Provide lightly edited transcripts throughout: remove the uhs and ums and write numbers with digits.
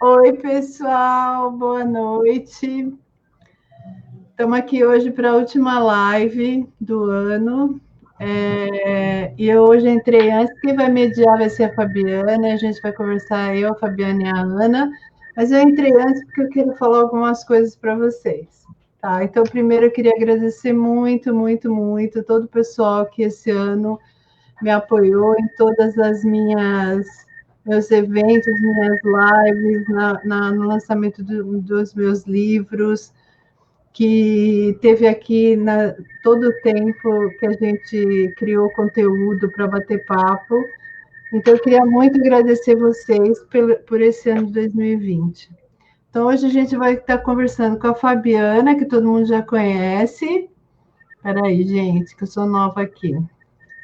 Oi, pessoal, boa noite. Estamos aqui hoje para a última live do ano. E eu hoje entrei antes, quem vai mediar vai ser a Fabiana, a gente vai conversar, eu, a Fabiana e a Ana, mas eu entrei antes porque eu quero falar algumas coisas para vocês. Tá? Então, primeiro eu queria agradecer muito, muito, muito todo o pessoal que esse ano me apoiou em todas as meus eventos, minhas lives, no lançamento dos meus livros, que teve aqui todo o tempo que a gente criou conteúdo para bater papo. Então, eu queria muito agradecer vocês por esse ano de 2020. Então, hoje a gente vai estar conversando com a Fabiana, que todo mundo já conhece. Espera aí, gente, que eu sou nova aqui.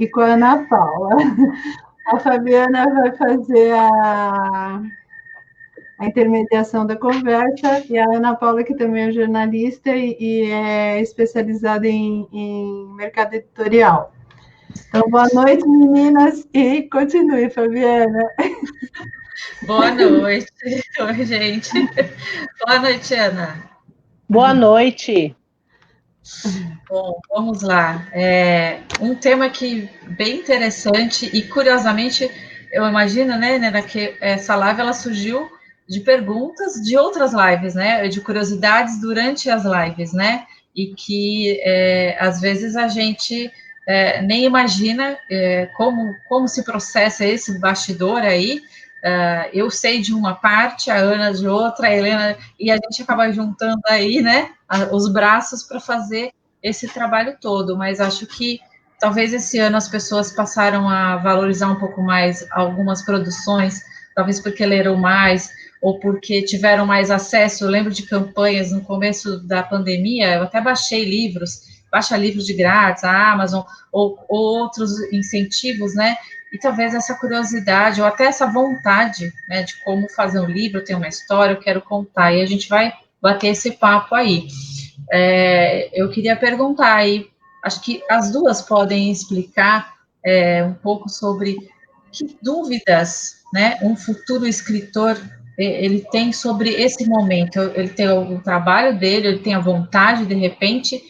E com a Ana Paula. A Fabiana vai fazer a intermediação da conversa, e a Ana Paula, que também é jornalista e é especializada em mercado editorial. Então, boa noite, meninas, e continue, Fabiana. Boa noite. Oi, gente. Boa noite, Ana. Boa noite. Bom, vamos lá. Um tema que bem interessante e, curiosamente, eu imagino, né, que essa live ela surgiu de perguntas de outras lives, né, de curiosidades durante as lives, né, e que às vezes a gente nem imagina como se processa esse bastidor aí. Eu sei de uma parte, a Ana de outra, a Helena, e a gente acaba juntando aí, né, os braços para fazer esse trabalho todo, mas acho que talvez esse ano as pessoas passaram a valorizar um pouco mais algumas produções, talvez porque leram mais, ou porque tiveram mais acesso. Eu lembro de campanhas no começo da pandemia, eu até baixei livros, baixa livros de grátis, a Amazon, ou outros incentivos, né? E talvez essa curiosidade, ou até essa vontade, né, de como fazer um livro, eu tenho uma história, eu quero contar, e a gente vai bater esse papo aí. Eu queria perguntar aí, acho que as duas podem explicar um pouco sobre que dúvidas, né, um futuro escritor ele tem sobre esse momento. Ele tem o trabalho dele, ele tem a vontade, de repente,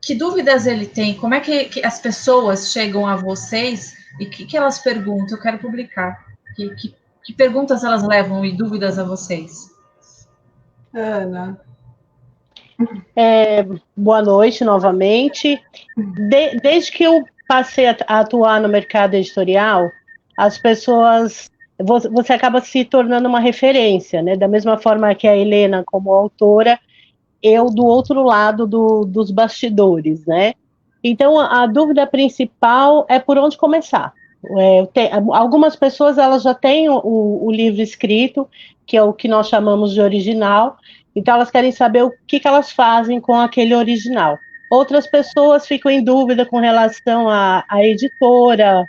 que dúvidas ele tem? Como é que as pessoas chegam a vocês e o que elas perguntam? Eu quero publicar. Que perguntas elas levam e dúvidas a vocês? Ana. Boa noite novamente. Desde que eu passei a atuar no mercado editorial, as pessoas, você acaba se tornando uma referência, né? Da mesma forma que a Helena, como autora, eu do outro lado dos bastidores, né? Então, a dúvida principal é por onde começar. Algumas pessoas elas já têm o livro escrito, que é o que nós chamamos de original, então elas querem saber o que elas fazem com aquele original. Outras pessoas ficam em dúvida com relação à editora,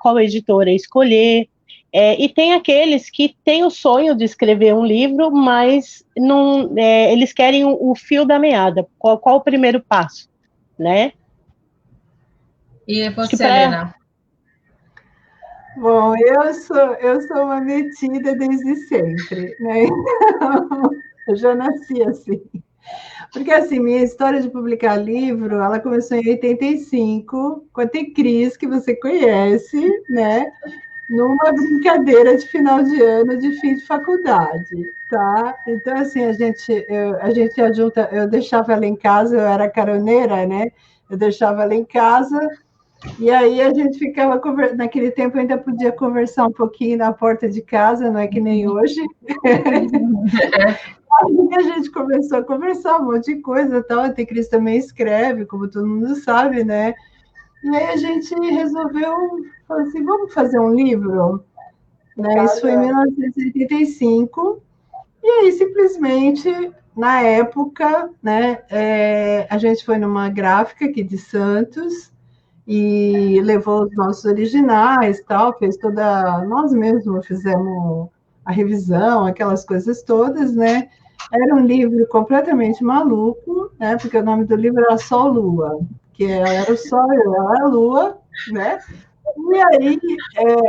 qual editora escolher. E tem aqueles que têm o sonho de escrever um livro, mas não, eles querem o fio da meada. Qual o primeiro passo, né? E você, Helena? Bom, eu sou uma metida desde sempre, né? Então, eu já nasci assim. Porque, assim, minha história de publicar livro, ela começou em 85, com a Tecris, que você conhece, né? Numa brincadeira de final de ano, de fim de faculdade, tá? Então, assim, a gente adjunta, eu deixava ela em casa, eu era caroneira, né? Eu deixava ela em casa, e aí a gente ficava, naquele tempo eu ainda podia conversar um pouquinho na porta de casa, não é que nem hoje. Aí a gente começou a conversar um monte de coisa, tal. A Tecris também escreve, como todo mundo sabe, né? E aí a gente resolveu, falou assim, vamos fazer um livro? Né? Isso foi em 1985, e aí simplesmente, na época, né, a gente foi numa gráfica aqui de Santos, e levou os nossos originais, tal, fez toda, nós mesmos fizemos a revisão, aquelas coisas todas, né? Era um livro completamente maluco, né? Porque o nome do livro era Sol Lua, que ela era o Sol, eu era a Lua, né? E aí,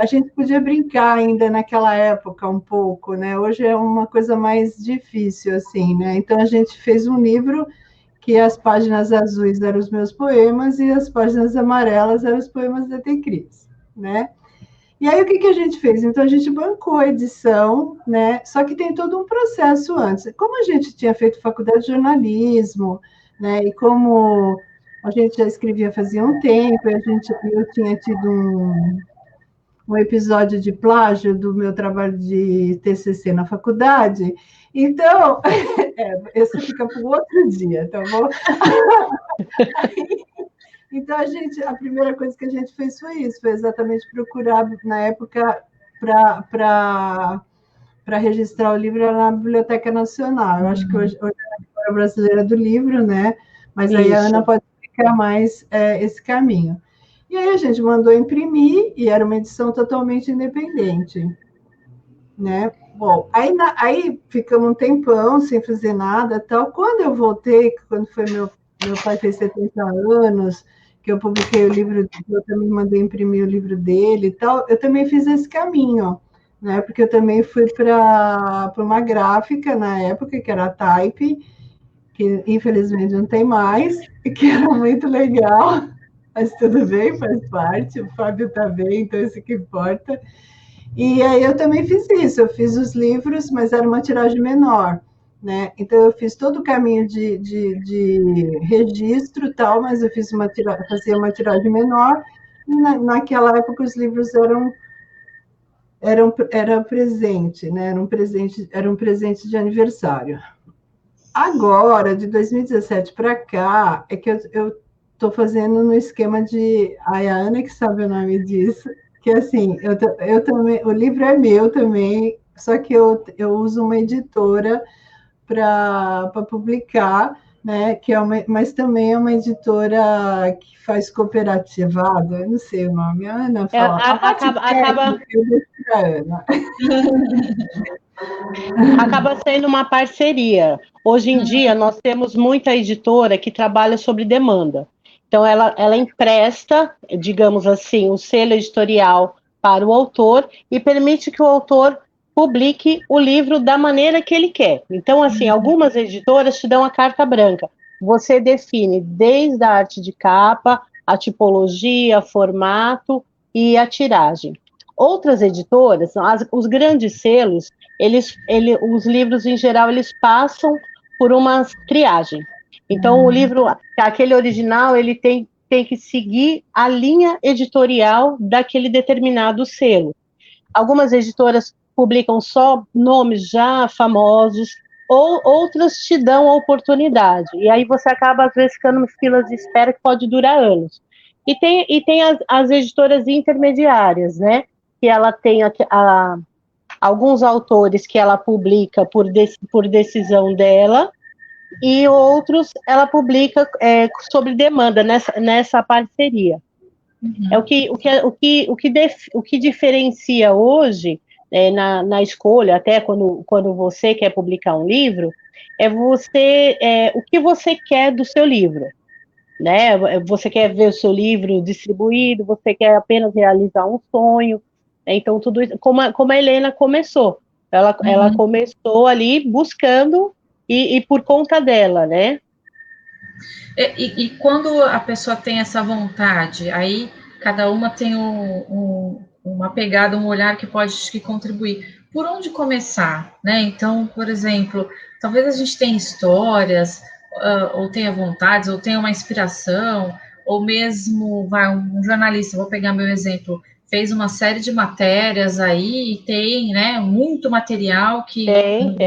a gente podia brincar ainda naquela época um pouco, né? Hoje é uma coisa mais difícil, assim, né? Então, a gente fez um livro que as páginas azuis eram os meus poemas e as páginas amarelas eram os poemas da Tecris, né? E aí, o que a gente fez? Então, a gente bancou a edição, né? Só que tem todo um processo antes. Como a gente tinha feito faculdade de jornalismo, né? E como a gente já escrevia fazia um tempo, eu tinha tido um episódio de plágio do meu trabalho de TCC na faculdade. Então, isso fica para o outro dia, tá bom? Então, a primeira coisa que a gente fez foi isso, foi exatamente procurar, na época, para registrar o livro na Biblioteca Nacional. Eu acho que hoje é a Editora Brasileira do Livro, né? Mas aí a Ana pode explicar mais esse caminho. E aí a gente mandou imprimir, e era uma edição totalmente independente, né? Bom, aí ficamos um tempão sem fazer nada, tal. Quando eu voltei, quando foi meu pai fez 70 anos, que eu publiquei o livro, eu também mandei imprimir o livro dele e tal, eu também fiz esse caminho, né? Porque eu também fui para uma gráfica na época, que era a Type, que infelizmente não tem mais, e que era muito legal, mas tudo bem, faz parte, o Fábio está bem, então isso que importa. E aí eu também fiz isso, eu fiz os livros, mas era uma tiragem menor, né? Então eu fiz todo o caminho de registro e tal, mas eu fazia uma tiragem menor, e naquela época os livros era presente, né? Era um presente de aniversário. Agora, de 2017 para cá, é que eu estou fazendo no esquema de... Ai, a Ana que sabe o nome disso, que assim, eu também, o livro é meu também, só que eu uso uma editora para publicar, né? Mas também é uma editora que faz cooperativado, eu não sei o nome, a Ana fala. Acaba sendo uma parceria. Hoje em dia, nós temos muita editora que trabalha sobre demanda. Então, ela empresta, digamos assim, o selo editorial para o autor e permite que o autor publique o livro da maneira que ele quer. Então, assim, algumas editoras te dão a carta branca. Você define desde a arte de capa, a tipologia, formato e a tiragem. Outras editoras, os grandes selos, os livros, em geral, eles passam por uma triagem. Então, o livro, aquele original, ele tem que seguir a linha editorial daquele determinado selo. Algumas editoras publicam só nomes já famosos, ou outras te dão a oportunidade. E aí você acaba, às vezes, ficando em filas de espera que pode durar anos. E tem as editoras intermediárias, né? Que ela tem alguns autores que ela publica por decisão dela, e outros ela publica sobre demanda nessa parceria. É o que diferencia hoje na escolha, até quando você quer publicar um livro, o que você quer do seu livro, né? Você quer ver o seu livro distribuído, você quer apenas realizar um sonho. Então, tudo isso, como a Helena começou. Ela começou ali buscando e por conta dela, né? E quando a pessoa tem essa vontade, aí cada uma tem uma pegada, um olhar que pode contribuir. Por onde começar, né? Então, por exemplo, talvez a gente tenha histórias, ou tenha vontades, ou tenha uma inspiração, ou mesmo um jornalista, vou pegar meu exemplo, fez uma série de matérias aí, tem, né, muito material que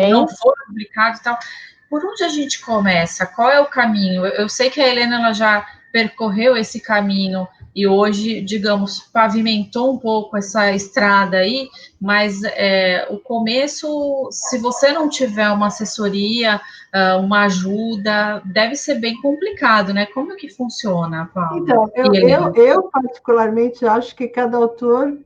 não foi publicado e tal. Por onde a gente começa? Qual é o caminho? Eu sei que a Helena ela já percorreu esse caminho e hoje, digamos, pavimentou um pouco essa estrada aí, mas o começo, se você não tiver uma assessoria, uma ajuda, deve ser bem complicado, né? Como é que funciona, Paula? Então, eu particularmente acho que cada autor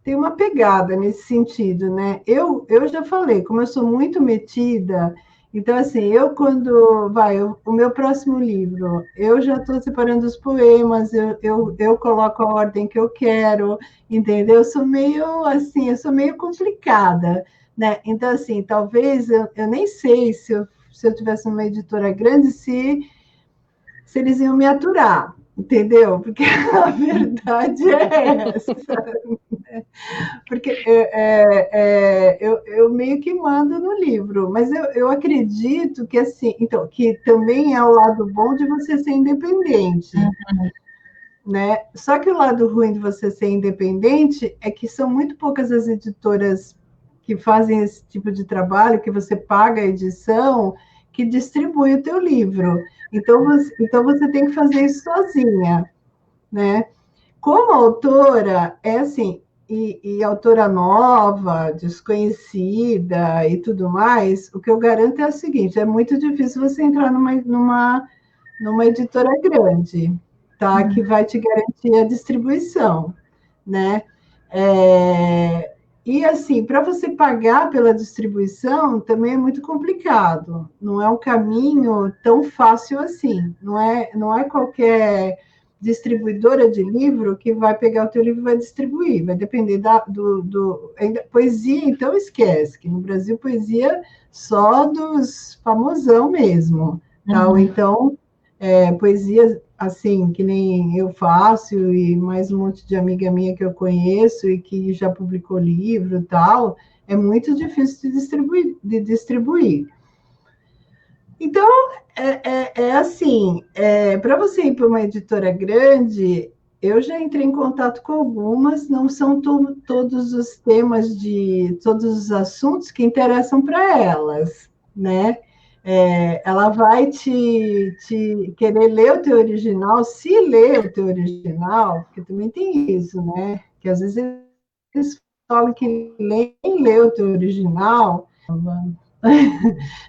tem uma pegada nesse sentido, né? Eu já falei, como eu sou muito metida, Então, assim, o meu próximo livro, eu já estou separando os poemas, eu coloco a ordem que eu quero, entendeu? Eu sou meio complicada, né? Então, assim, talvez, eu nem sei se eu tivesse uma editora grande, se eles iam me aturar, entendeu? Porque a verdade é essa. Porque eu meio que mando no livro, mas eu acredito que assim, então, que também é o lado bom de você ser independente, né? Só que o lado ruim de você ser independente é que são muito poucas as editoras que fazem esse tipo de trabalho, que você paga a edição, que distribui o teu livro. Então você tem que fazer isso sozinha, né? Como autora, é assim, e autora nova, desconhecida e tudo mais, o que eu garanto é o seguinte: é muito difícil você entrar numa editora grande, tá? Que vai te garantir a distribuição, né? E assim, para você pagar pela distribuição também é muito complicado. Não é um caminho tão fácil assim. Não é qualquer distribuidora de livro que vai pegar o teu livro e vai distribuir. Vai depender poesia, então esquece, que no Brasil poesia só dos famosão mesmo, tá? Ou então poesia assim, que nem eu faço, e mais um monte de amiga minha que eu conheço e que já publicou livro e tal, é muito difícil de distribuir. Então, assim, para você ir para uma editora grande, eu já entrei em contato com algumas, não são todos os temas todos os assuntos que interessam para elas, né? Ela vai te querer ler o teu original, se ler o teu original, porque também tem isso, né? Que às vezes eles falam que nem lê o teu original,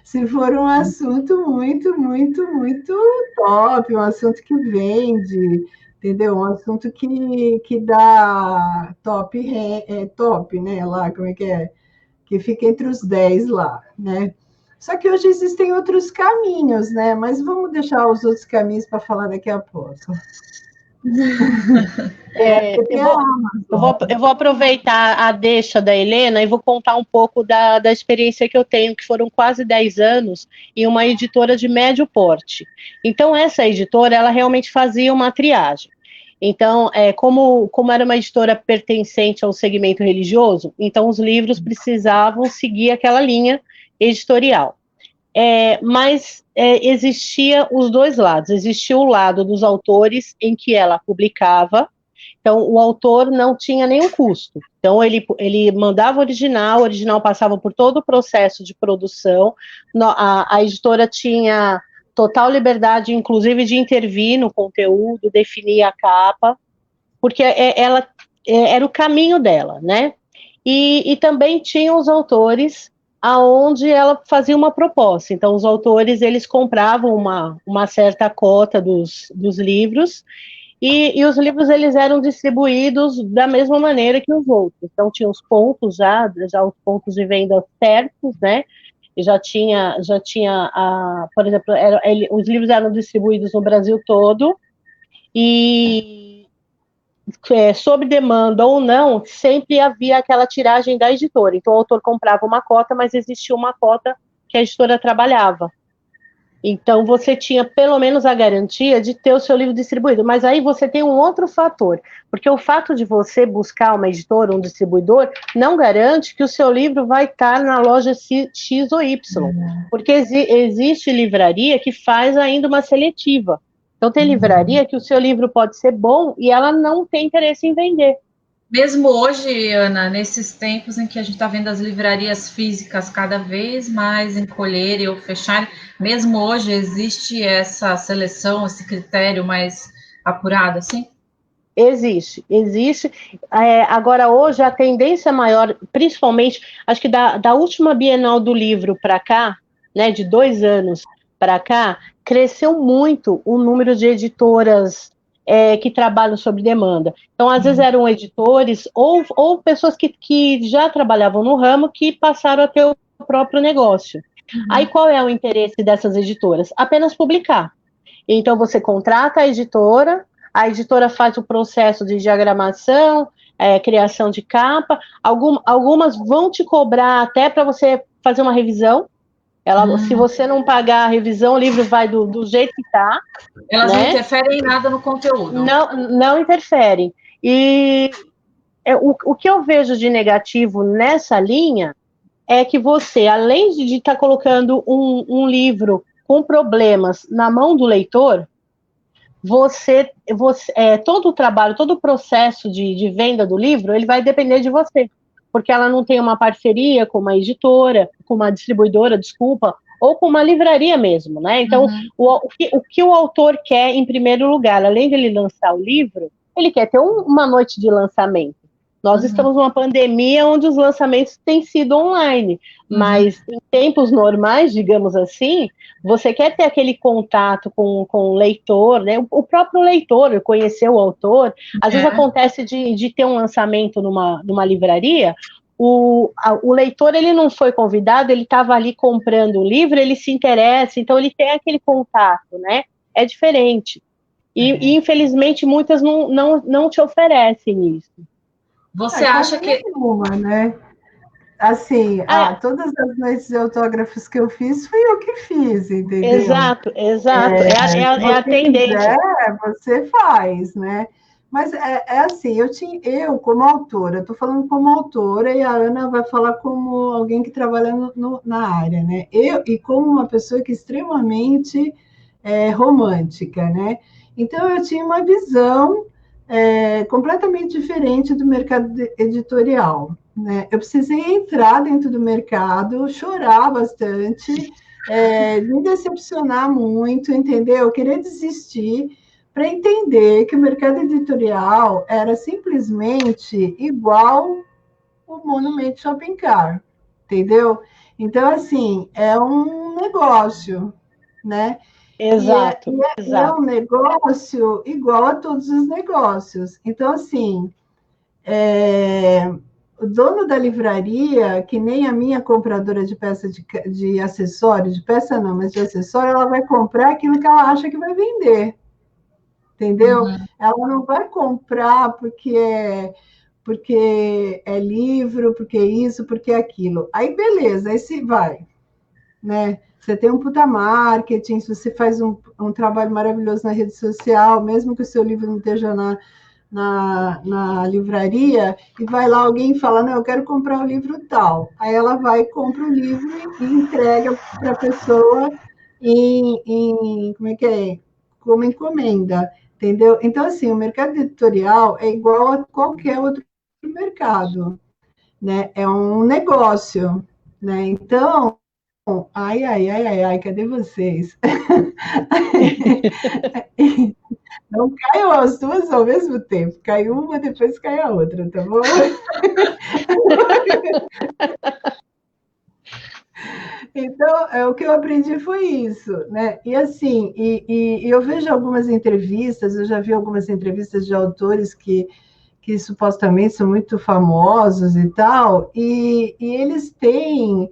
se for um assunto muito, muito, muito top, um assunto que vende, entendeu? Um assunto que dá top, né? Lá, como é que é? Que fica entre os 10 lá, né? Só que hoje existem outros caminhos, né? Mas vamos deixar os outros caminhos para falar daqui a pouco. Eu vou aproveitar a deixa da Helena e vou contar um pouco da experiência que eu tenho, que foram quase 10 anos, em uma editora de médio porte. Então, essa editora, ela realmente fazia uma triagem. Então, como era uma editora pertencente ao segmento religioso, então os livros precisavam seguir aquela linha editorial. Mas existia os dois lados. Existia o lado dos autores, em que ela publicava, então o autor não tinha nenhum custo. Então ele mandava o original passava por todo o processo de produção, a editora tinha total liberdade, inclusive, de intervir no conteúdo, definir a capa, porque ela era o caminho dela, né? E também tinha os autores aonde ela fazia uma proposta. Então, os autores, eles compravam uma certa cota dos livros, e os livros, eles eram distribuídos da mesma maneira que os outros. Então, tinha os pontos já os pontos de venda certos, né? E já tinha por exemplo, os livros eram distribuídos no Brasil todo, e sob demanda ou não, sempre havia aquela tiragem da editora. Então, o autor comprava uma cota, mas existia uma cota que a editora trabalhava. Então, você tinha pelo menos a garantia de ter o seu livro distribuído. Mas aí você tem um outro fator, porque o fato de você buscar uma editora, um distribuidor, não garante que o seu livro vai estar na loja X ou Y, porque existe livraria que faz ainda uma seletiva. Então, tem livraria que o seu livro pode ser bom e ela não tem interesse em vender. Mesmo hoje, Ana, nesses tempos em que a gente está vendo as livrarias físicas cada vez mais encolherem ou fecharem, mesmo hoje existe essa seleção, esse critério mais apurado, assim? Existe. Agora, hoje, a tendência maior, principalmente, acho que da última Bienal do Livro para cá, né, de 2 anos para cá, cresceu muito o número de editoras que trabalham sob demanda. Então, às vezes eram editores ou pessoas que já trabalhavam no ramo, que passaram a ter o próprio negócio. Aí qual é o interesse dessas editoras? Apenas publicar. Então você contrata a editora faz o processo de diagramação, criação de capa, algumas vão te cobrar até para você fazer uma revisão. Se você não pagar a revisão, o livro vai do jeito que está. Elas não interferem em nada no conteúdo. Não interferem. E o que eu vejo de negativo nessa linha é que você, além de estar colocando um livro com problemas na mão do leitor, todo o trabalho, todo o processo de venda do livro, ele vai depender de você, porque ela não tem uma parceria com uma editora, com uma distribuidora, desculpa, ou com uma livraria mesmo, né? Então, o que o autor quer, em primeiro lugar, além de ele lançar o livro, ele quer ter uma noite de lançamento. Nós estamos numa pandemia onde os lançamentos têm sido online, mas em tempos normais, digamos assim, você quer ter aquele contato com o leitor, né? O próprio leitor, conhecer o autor. Às vezes acontece de ter um lançamento numa livraria, o leitor ele não foi convidado, ele estava ali comprando o livro, ele se interessa, então ele tem aquele contato, né? É diferente. E infelizmente, muitas não te oferecem isso. Você acha que... Nenhuma, né? Assim, todas as noites de autógrafos que eu fiz, fui eu que fiz, entendeu? Exato. É a tendência. Você faz, né? Mas assim, eu como autora, estou falando como autora e a Ana vai falar como alguém que trabalha na área, né? E como uma pessoa que é extremamente romântica, né? Então, eu tinha uma visão completamente diferente do mercado editorial, né? Eu precisei entrar dentro do mercado, chorar bastante, me decepcionar muito, entendeu? Querer desistir para entender que o mercado editorial era simplesmente igual o Monument Shopping Car, entendeu? Então, assim, é um negócio, né? Exato. E é um negócio igual a todos os negócios. Então, assim, o dono da livraria, que nem a minha compradora de peça de acessório, de peça não, mas de acessório, ela vai comprar aquilo que ela acha que vai vender. Entendeu? Ela não vai comprar porque é livro, porque isso, porque aquilo. Aí, beleza, aí se vai, né? Você tem um puta marketing, se você faz um trabalho maravilhoso na rede social, mesmo que o seu livro não esteja na livraria, e vai lá alguém e fala, não, eu quero comprar o livro tal. Aí ela vai, compra o livro e entrega para a pessoa como é que é? Como encomenda, entendeu? Então, assim, o mercado editorial é igual a qualquer outro mercado, né? É um negócio, né? Então, ai, cadê vocês? Não caiam as duas ao mesmo tempo. Cai uma, depois cai a outra, tá bom? Então, o que eu aprendi foi isso, né? E assim, eu vejo algumas entrevistas, eu já vi algumas entrevistas de autores que supostamente são muito famosos e tal, e eles têm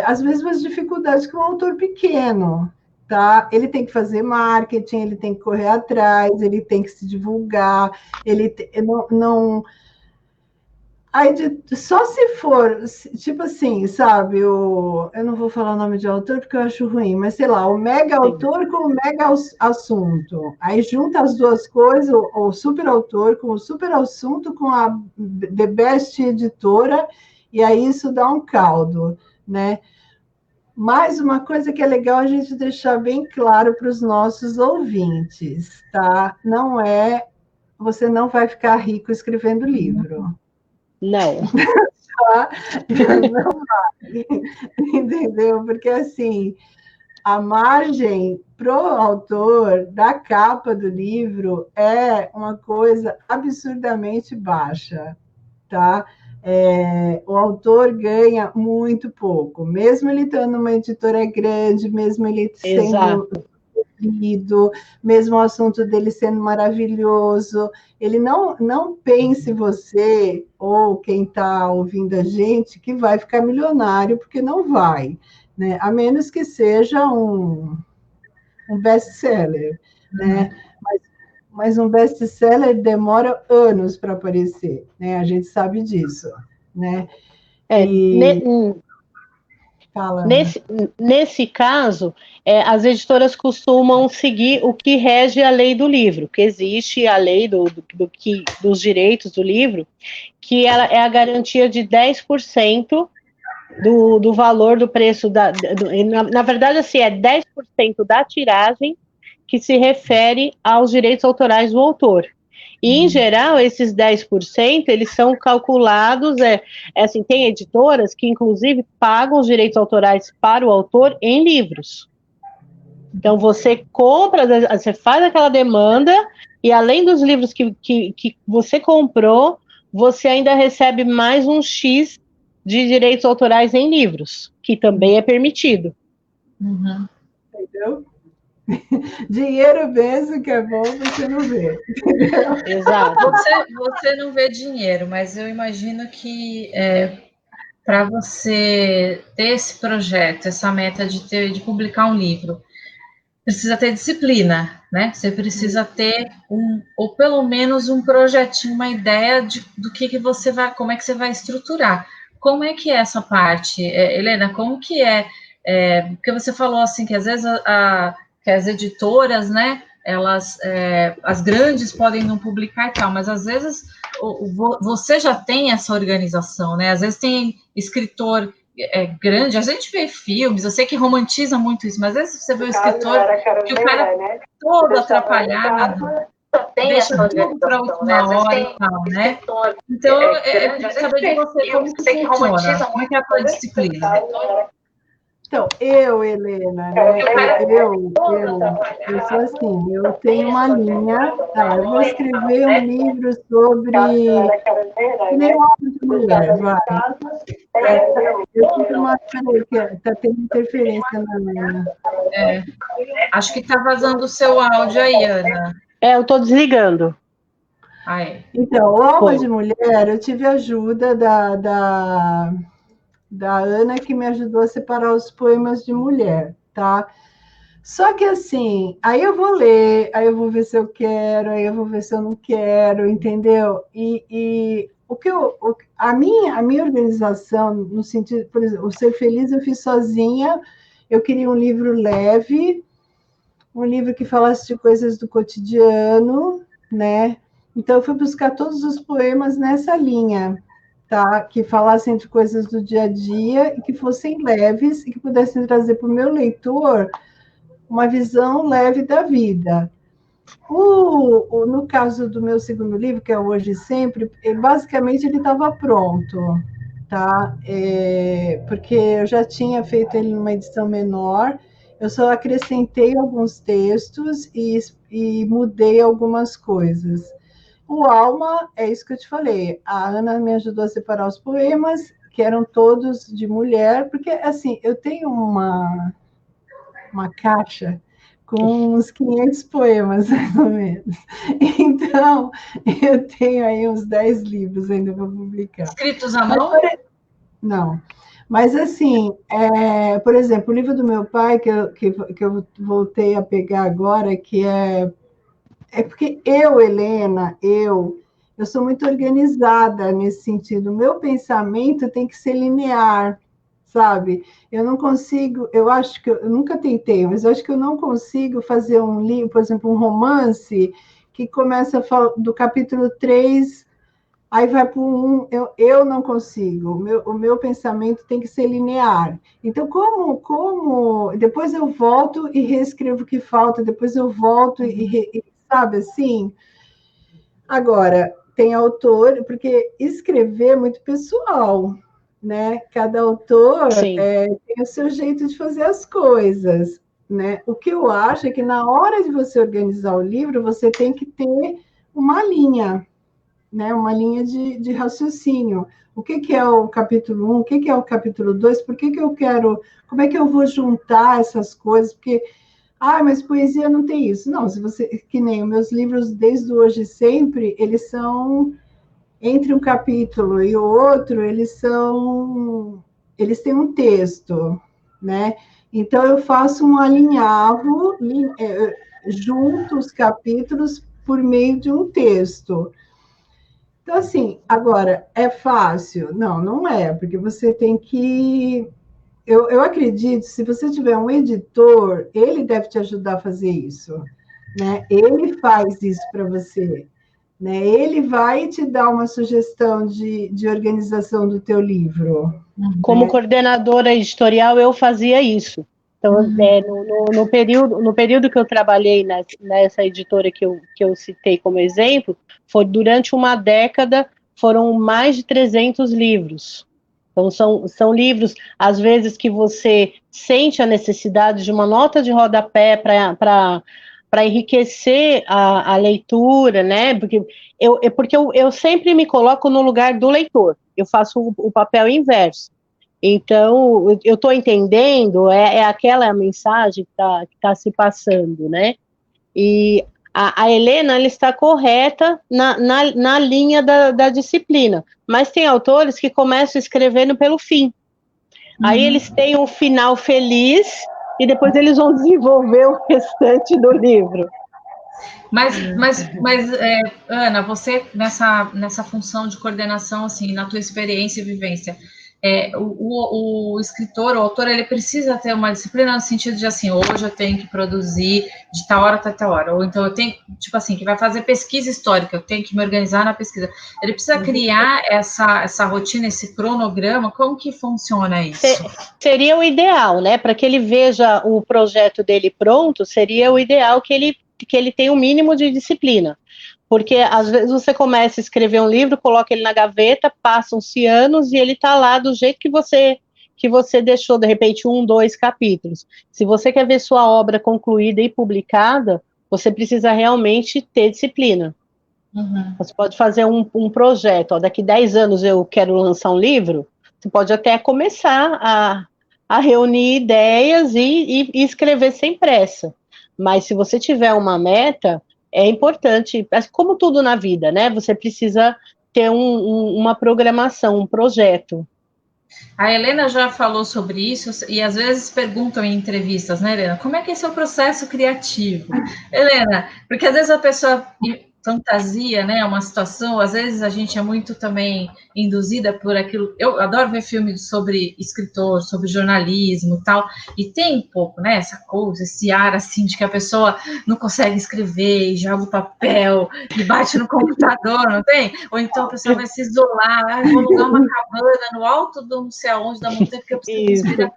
as mesmas dificuldades que um autor pequeno, tá? Ele tem que fazer marketing, ele tem que correr atrás, ele tem que se divulgar, não. Aí, só se for, tipo assim, sabe, eu não vou falar o nome de autor porque eu acho ruim, mas sei lá, o mega autor com o mega assunto. Aí junta as duas coisas, o super autor com o super assunto, com a The Best editora, e aí isso dá um caldo, né? Mais uma coisa que é legal a gente deixar bem claro para os nossos ouvintes, tá? Você não vai ficar rico escrevendo livro. Não. Tá? Não vai. Entendeu? Porque, assim, a margem pro autor da capa do livro é uma coisa absurdamente baixa, tá? O autor ganha muito pouco, mesmo ele estando numa editora grande, mesmo ele sendo lido, mesmo o assunto dele sendo maravilhoso, ele não pense você, ou quem está ouvindo a gente, que vai ficar milionário, porque não vai, né? A menos que seja um best-seller, né? Mas um best-seller demora anos para aparecer, né? A gente sabe disso, né? Fala, Ana. Nesse caso, as editoras costumam seguir o que rege a lei do livro, que existe a lei dos direitos do livro, que ela é a garantia de 10% do valor do preço na verdade, assim, é 10% da tiragem que se refere aos direitos autorais do autor. E, em geral, esses 10%, eles são calculados, assim, tem editoras que, inclusive, pagam os direitos autorais para o autor em livros. Então, você compra, você faz aquela demanda, e além dos livros que você comprou, você ainda recebe mais um X de direitos autorais em livros, que também é permitido. Uhum. Entendeu? Dinheiro mesmo que é bom, você não vê. Exato. Você não vê dinheiro, mas eu imagino que para você ter esse projeto, essa meta de publicar um livro, precisa ter disciplina, né? Você precisa ter ou pelo menos um projetinho, uma ideia do que você vai, como é que você vai estruturar. Como é que é essa parte, Helena? Como que é? Porque você falou assim que às vezes que as editoras, né? Elas, as grandes podem não publicar e tal, mas às vezes você já tem essa organização, né? Às vezes tem escritor grande, a gente vê filmes, eu sei que romantiza muito isso, mas às vezes você vê um escritor que o cara todo atrapalhado, deixa tudo para a última hora e tal, né? Então, eu queria saber de você como que funciona, como é que é a tua disciplina? Então, Helena, né? Eu sou assim, eu tenho uma linha, eu vou escrever um livro sobre que nem uma de mulher, vai. Eu fiz uma, peraí, que está tendo interferência na minha. Acho que está vazando o seu áudio aí, Ana. Eu estou desligando. Então, o Alma de Mulher, eu tive ajuda da Ana, que me ajudou a separar os poemas de mulher, tá? Só que assim, aí eu vou ler, aí eu vou ver se eu quero, aí eu vou ver se eu não quero, entendeu? E a minha organização, no sentido, por exemplo, o Ser Feliz eu fiz sozinha, eu queria um livro leve, um livro que falasse de coisas do cotidiano, né? Então eu fui buscar todos os poemas nessa linha, tá? Que falassem de coisas do dia a dia e que fossem leves e que pudessem trazer para o meu leitor uma visão leve da vida. No caso do meu segundo livro, que é Hoje e Sempre, basicamente ele estava pronto, tá? Porque eu já tinha feito ele numa edição menor, eu só acrescentei alguns textos e mudei algumas coisas. O Alma, é isso que eu te falei, a Ana me ajudou a separar os poemas, que eram todos de mulher, porque, assim, eu tenho uma caixa com uns 500 poemas, mais ou menos. Então, eu tenho aí uns 10 livros ainda para publicar. Escritos à mão? Não. Mas, assim, por exemplo, o livro do meu pai, que eu voltei a pegar agora, que é porque Helena, eu sou muito organizada nesse sentido. O meu pensamento tem que ser linear, sabe? Eu não consigo, eu acho que eu nunca tentei, mas eu acho que eu não consigo fazer um livro, por exemplo, um romance que começa do capítulo 3, aí vai para o 1, eu não consigo. O meu pensamento tem que ser linear. Então, depois eu volto e reescrevo o que falta, depois eu volto sabe assim? Agora, tem autor, porque escrever é muito pessoal, né? Cada autor tem o seu jeito de fazer as coisas, né? O que eu acho é que na hora de você organizar o livro, você tem que ter uma linha, né? Uma linha de raciocínio. O que é o capítulo 1? O que é o capítulo 2? Por que eu quero... Como é que eu vou juntar essas coisas? Porque... mas poesia não tem isso. Não, se você, que nem os meus livros, desde Hoje e Sempre, eles são, entre um capítulo e o outro, eles têm um texto, né? Então, eu faço um alinhavo, junto os capítulos por meio de um texto. Então, assim, agora, é fácil? Não, não é, porque você tem que... Eu acredito, se você tiver um editor, ele deve te ajudar a fazer isso, né? Ele faz isso para você, né? Ele vai te dar uma sugestão de organização do teu livro. Como né? coordenadora editorial, eu fazia isso. Então, no período que eu trabalhei nessa editora que eu citei como exemplo, foi durante uma década, foram mais de 300 livros. Então, são livros, às vezes, que você sente a necessidade de uma nota de rodapé para enriquecer a leitura, né? Porque eu sempre me coloco no lugar do leitor, eu faço o papel inverso. Então, eu estou entendendo, é aquela mensagem que tá se passando, né? E a Helena, ela está correta na linha da disciplina, mas tem autores que começam escrevendo pelo fim. Aí eles têm um final feliz e depois eles vão desenvolver o restante do livro. Mas Ana, você nessa função de coordenação, assim, na tua experiência e vivência, o escritor, o autor, ele precisa ter uma disciplina no sentido de, assim, hoje eu tenho que produzir de tal hora até tal hora, ou então eu tenho, tipo assim, que vai fazer pesquisa histórica, eu tenho que me organizar na pesquisa. Ele precisa criar essa rotina, esse cronograma. Como que funciona isso? Seria o ideal, né? Para que ele veja o projeto dele pronto, seria o ideal que ele tenha um mínimo de disciplina. Porque às vezes você começa a escrever um livro, coloca ele na gaveta, passam-se anos e ele está lá do jeito que você deixou, de repente, 1, 2 capítulos. Se você quer ver sua obra concluída e publicada, você precisa realmente ter disciplina. Você pode fazer um projeto, ó, daqui 10 anos eu quero lançar um livro, você pode até começar a reunir ideias e escrever sem pressa. Mas se você tiver uma meta, é importante, como tudo na vida, né? Você precisa ter uma programação, um projeto. A Helena já falou sobre isso e às vezes perguntam em entrevistas, né, Helena? Como é que é seu processo criativo? Helena, porque às vezes a pessoa fantasia, né, uma situação, às vezes a gente é muito também induzida por aquilo. Eu adoro ver filmes sobre escritor, sobre jornalismo e tal, e tem um pouco, né, essa coisa, esse ar assim de que a pessoa não consegue escrever e joga o papel e bate no computador, não tem? Ou então a pessoa vai se isolar, vou alugar uma cabana no alto do não sei aonde da montanha porque eu preciso inspirar.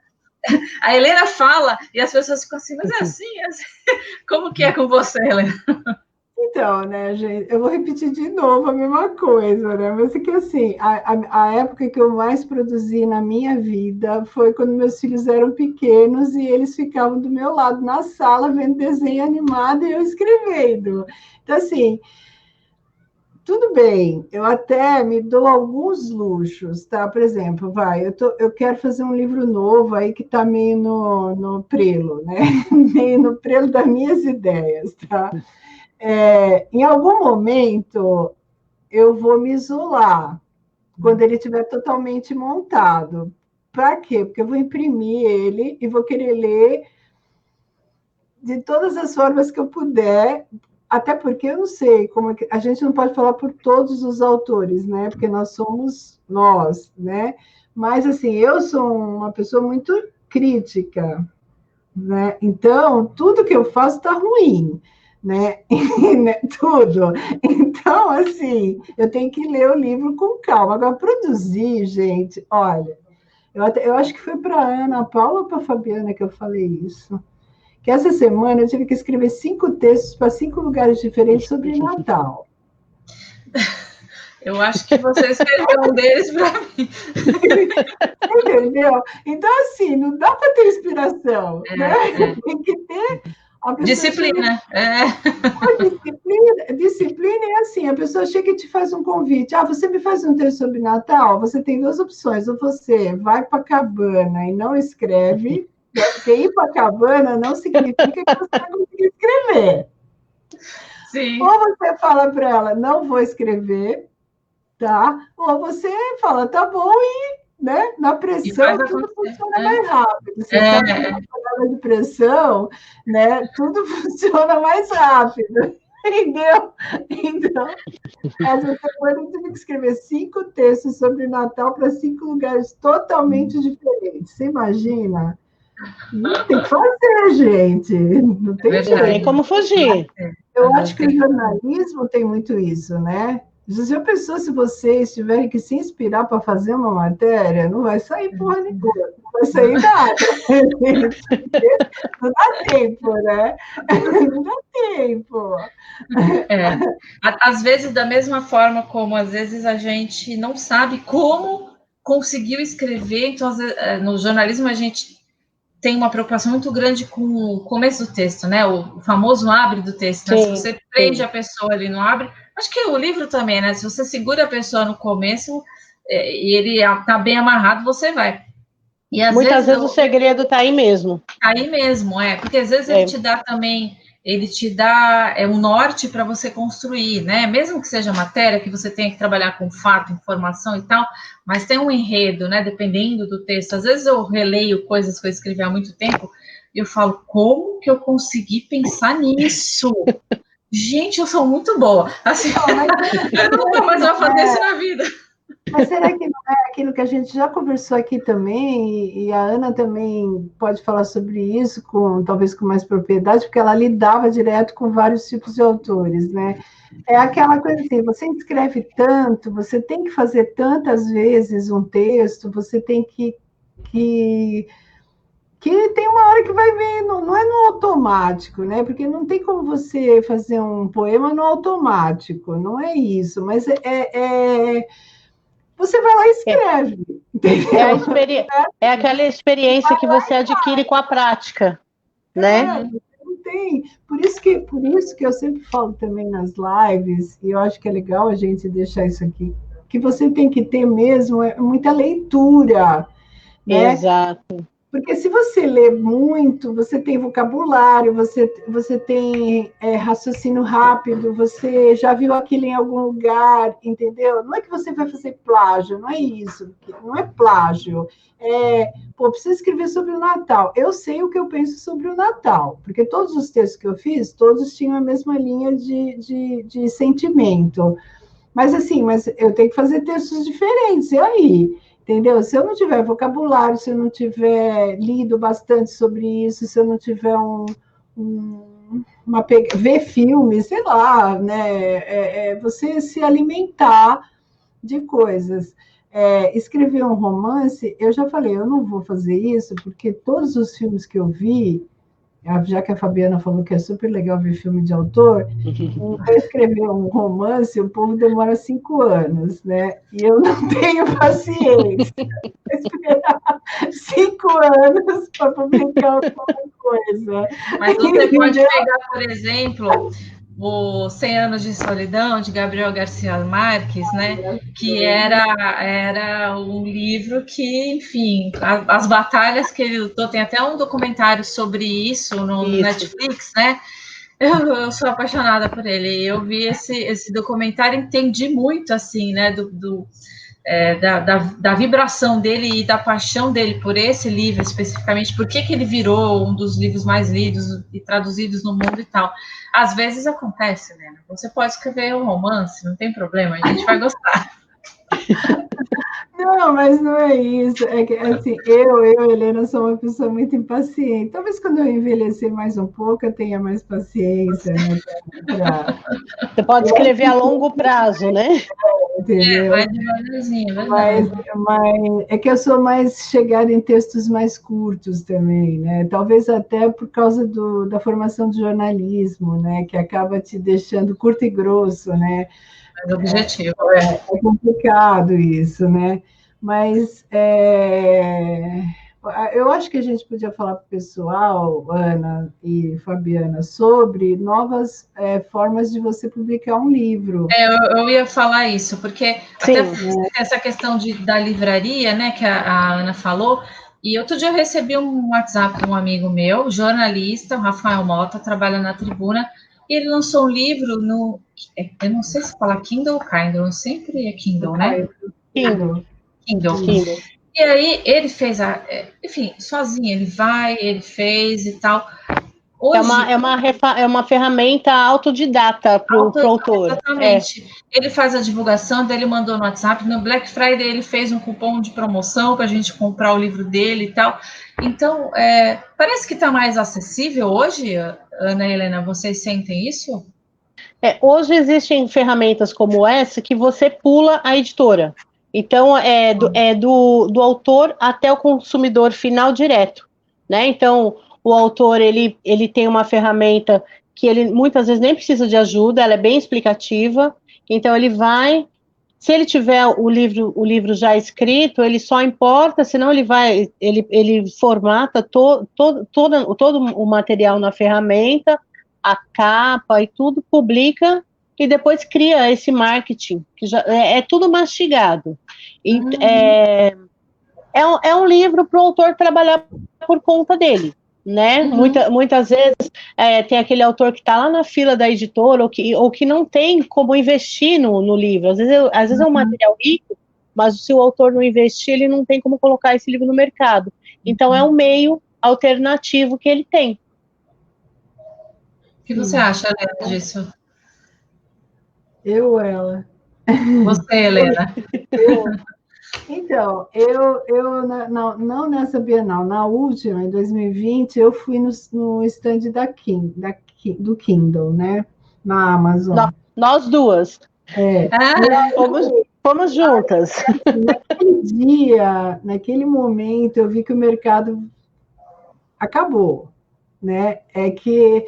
A Helena fala e as pessoas ficam assim, mas é assim, é assim. Como que é com você, Helena? Então, né, gente, eu vou repetir de novo a mesma coisa, né? Mas é que assim, a época que eu mais produzi na minha vida foi quando meus filhos eram pequenos e eles ficavam do meu lado na sala vendo desenho animado e eu escrevendo. Então, assim, tudo bem, eu até me dou alguns luxos, tá? Por exemplo, eu quero fazer um livro novo aí que tá meio no prelo, né? Meio no prelo das minhas ideias, tá? Em algum momento eu vou me isolar quando ele estiver totalmente montado. Para quê? Porque eu vou imprimir ele e vou querer ler de todas as formas que eu puder, até porque eu não sei como a gente não pode falar por todos os autores, né? Porque nós somos nós, né? Mas assim, eu sou uma pessoa muito crítica, né? Então, tudo que eu faço está ruim. Né? Tudo. Então, assim, eu tenho que ler o livro com calma. Agora, produzir, gente, olha, eu acho que foi para a Ana Paula ou para a Fabiana que eu falei isso. Que essa semana eu tive que escrever 5 textos para 5 lugares diferentes sobre Natal. Eu acho que você escreveu um deles para mim. Entendeu? Então, assim, não dá para ter inspiração, né? Tem que ter disciplina. Disciplina é assim, a pessoa chega e te faz um convite. Você me faz um texto sobre Natal? Você tem 2 opções. Ou você vai para a cabana e não escreve, porque ir para a cabana não significa que você vai conseguir escrever. Sim. Ou você fala para ela, não vou escrever, tá? Ou você fala, tá bom, né? Na pressão, tudo funciona mais rápido. Você sabe que na panela de pressão, né? Tudo funciona mais rápido. Entendeu? Então, essa semana eu tive que escrever 5 textos sobre o Natal para 5 lugares totalmente diferentes. Você imagina? Não tem que fazer, gente. Não tem jeito. Tem como fugir. Eu acho que o jornalismo tem muito isso, né? Já pensou se vocês tiverem que se inspirar para fazer uma matéria? Não vai sair porra nenhuma, não vai sair nada. Não dá tempo, né? Não dá tempo. Às vezes, da mesma forma como às vezes a gente não sabe como conseguiu escrever, então no jornalismo a gente tem uma preocupação muito grande com o começo do texto, né? O famoso abre do texto, né? Se você prende a pessoa ali no abre, acho que o livro também, né? Se você segura a pessoa no começo e ele tá bem amarrado, você vai. E muitas vezes o segredo tá aí mesmo. Aí mesmo, porque às vezes ele te dá também, ele te dá um norte para você construir, né? Mesmo que seja matéria, que você tenha que trabalhar com fato, informação e tal, mas tem um enredo, né? Dependendo do texto. Às vezes eu releio coisas que eu escrevi há muito tempo e eu falo, como que eu consegui pensar nisso? Gente, eu sou muito boa. Assim, eu nunca mais vou fazer isso na vida. Mas será que não é aquilo que a gente já conversou aqui também, e a Ana também pode falar sobre isso, talvez com mais propriedade, porque ela lidava direto com vários tipos de autores, né? É aquela coisa assim, você escreve tanto, você tem que fazer tantas vezes um texto, você tem que tem uma hora que vai vir, não é no automático, né? Porque não tem como você fazer um poema no automático, não é isso, mas você vai lá e escreve. É aquela experiência que você adquire com a prática, né? Não tem. Por isso que eu sempre falo também nas lives, e eu acho que é legal a gente deixar isso aqui, que você tem que ter mesmo muita leitura, né? Exato. Porque se você lê muito, você tem vocabulário, você tem raciocínio rápido, você já viu aquilo em algum lugar, entendeu? Não é que você vai fazer plágio, não é isso, não é plágio. Precisa escrever sobre o Natal. Eu sei o que eu penso sobre o Natal, porque todos os textos que eu fiz, todos tinham a mesma linha de sentimento. Mas eu tenho que fazer textos diferentes, e aí? Entendeu? Se eu não tiver vocabulário, se eu não tiver lido bastante sobre isso, se eu não tiver ver filmes, sei lá, né? Você se alimentar de coisas. Escrever um romance, eu já falei, eu não vou fazer isso, porque todos os filmes que eu vi, já que a Fabiana falou que é super legal ver filme de autor, para escrever um romance, o povo demora 5 anos, né? E eu não tenho paciência para esperar 5 anos para publicar alguma coisa. Mas você pode pegar, por exemplo, o 100 Anos de Solidão, de Gabriel Garcia Marques, né? Que era um livro que, enfim, as batalhas que ele lutou, tem até um documentário sobre isso no Netflix, né? Eu sou apaixonada por ele. Eu vi esse documentário, entendi muito, assim, né, da vibração dele e da paixão dele por esse livro especificamente, por que ele virou um dos livros mais lidos e traduzidos no mundo e tal. Às vezes acontece, né? Você pode escrever um romance, não tem problema, a gente vai gostar. Não, mas não é isso. É que, assim, eu, Helena, sou uma pessoa muito impaciente. Talvez quando eu envelhecer mais um pouco, eu tenha mais paciência, né? Você pode escrever a longo prazo, né? Entendeu? Vai devagarzinho, verdade. Mas é que eu sou mais chegada em textos mais curtos também, né? Talvez até por causa da formação de jornalismo, né? Que acaba te deixando curto e grosso, né? Mas objetivo, é complicado isso, né? Mas eu acho que a gente podia falar para o pessoal, Ana e Fabiana, sobre novas formas de você publicar um livro. Eu ia falar isso, porque Sim, até essa questão da livraria, né, que a Ana falou, e outro dia eu recebi um WhatsApp de um amigo meu, jornalista, o Rafael Mota, trabalha na Tribuna, e ele lançou um livro no... Eu não sei se fala Kindle ou Kindle, sempre é Kindle, né? Kindle. E aí ele fez enfim, sozinho, ele vai, ele fez e tal. Hoje, é uma ferramenta autodidata para o autor. Exatamente. Ele faz a divulgação dele, mandou no WhatsApp. No Black Friday ele fez um cupom de promoção para a gente comprar o livro dele e tal. Então, parece que está mais acessível hoje, Ana Helena, vocês sentem isso? Hoje existem ferramentas como essa que você pula a editora. Então, do autor até o consumidor final direto, né? Então, o autor, ele tem uma ferramenta que ele muitas vezes nem precisa de ajuda, ela é bem explicativa. Então, ele vai... Se ele tiver o livro já escrito, ele só importa, senão ele formata todo o material na ferramenta, a capa e tudo, publica e depois cria esse marketing, que já é tudo mastigado. E, é um livro para o autor trabalhar por conta dele, né? Muitas vezes tem aquele autor que está lá na fila da editora ou que não tem como investir no livro. Às vezes é um material rico, mas se o autor não investir, ele não tem como colocar esse livro no mercado. Então, é um meio alternativo que ele tem. O que você acha, Helena, disso? Eu ou ela? Você, Helena. Então, não nessa Bienal, na última, em 2020, eu fui no stand do Kindle, né? Na Amazon. Nós duas. Fomos juntas. Naquele momento, eu vi que o mercado acabou, né? É que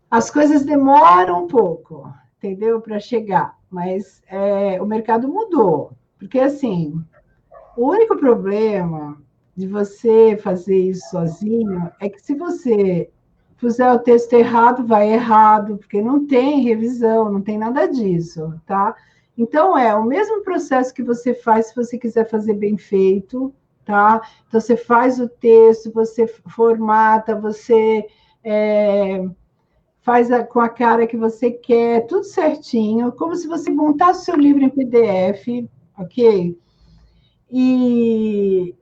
as coisas demoram um pouco, entendeu? Para chegar, mas o mercado mudou. Porque, assim, o único problema de você fazer isso sozinho é que se você puser o texto errado, vai errado, porque não tem revisão, não tem nada disso, tá? Então, é o mesmo processo que você faz se você quiser fazer bem feito, tá? Então, você faz o texto, você formata, você faz com a cara que você quer, tudo certinho, como se você montasse o seu livro em PDF, ok? E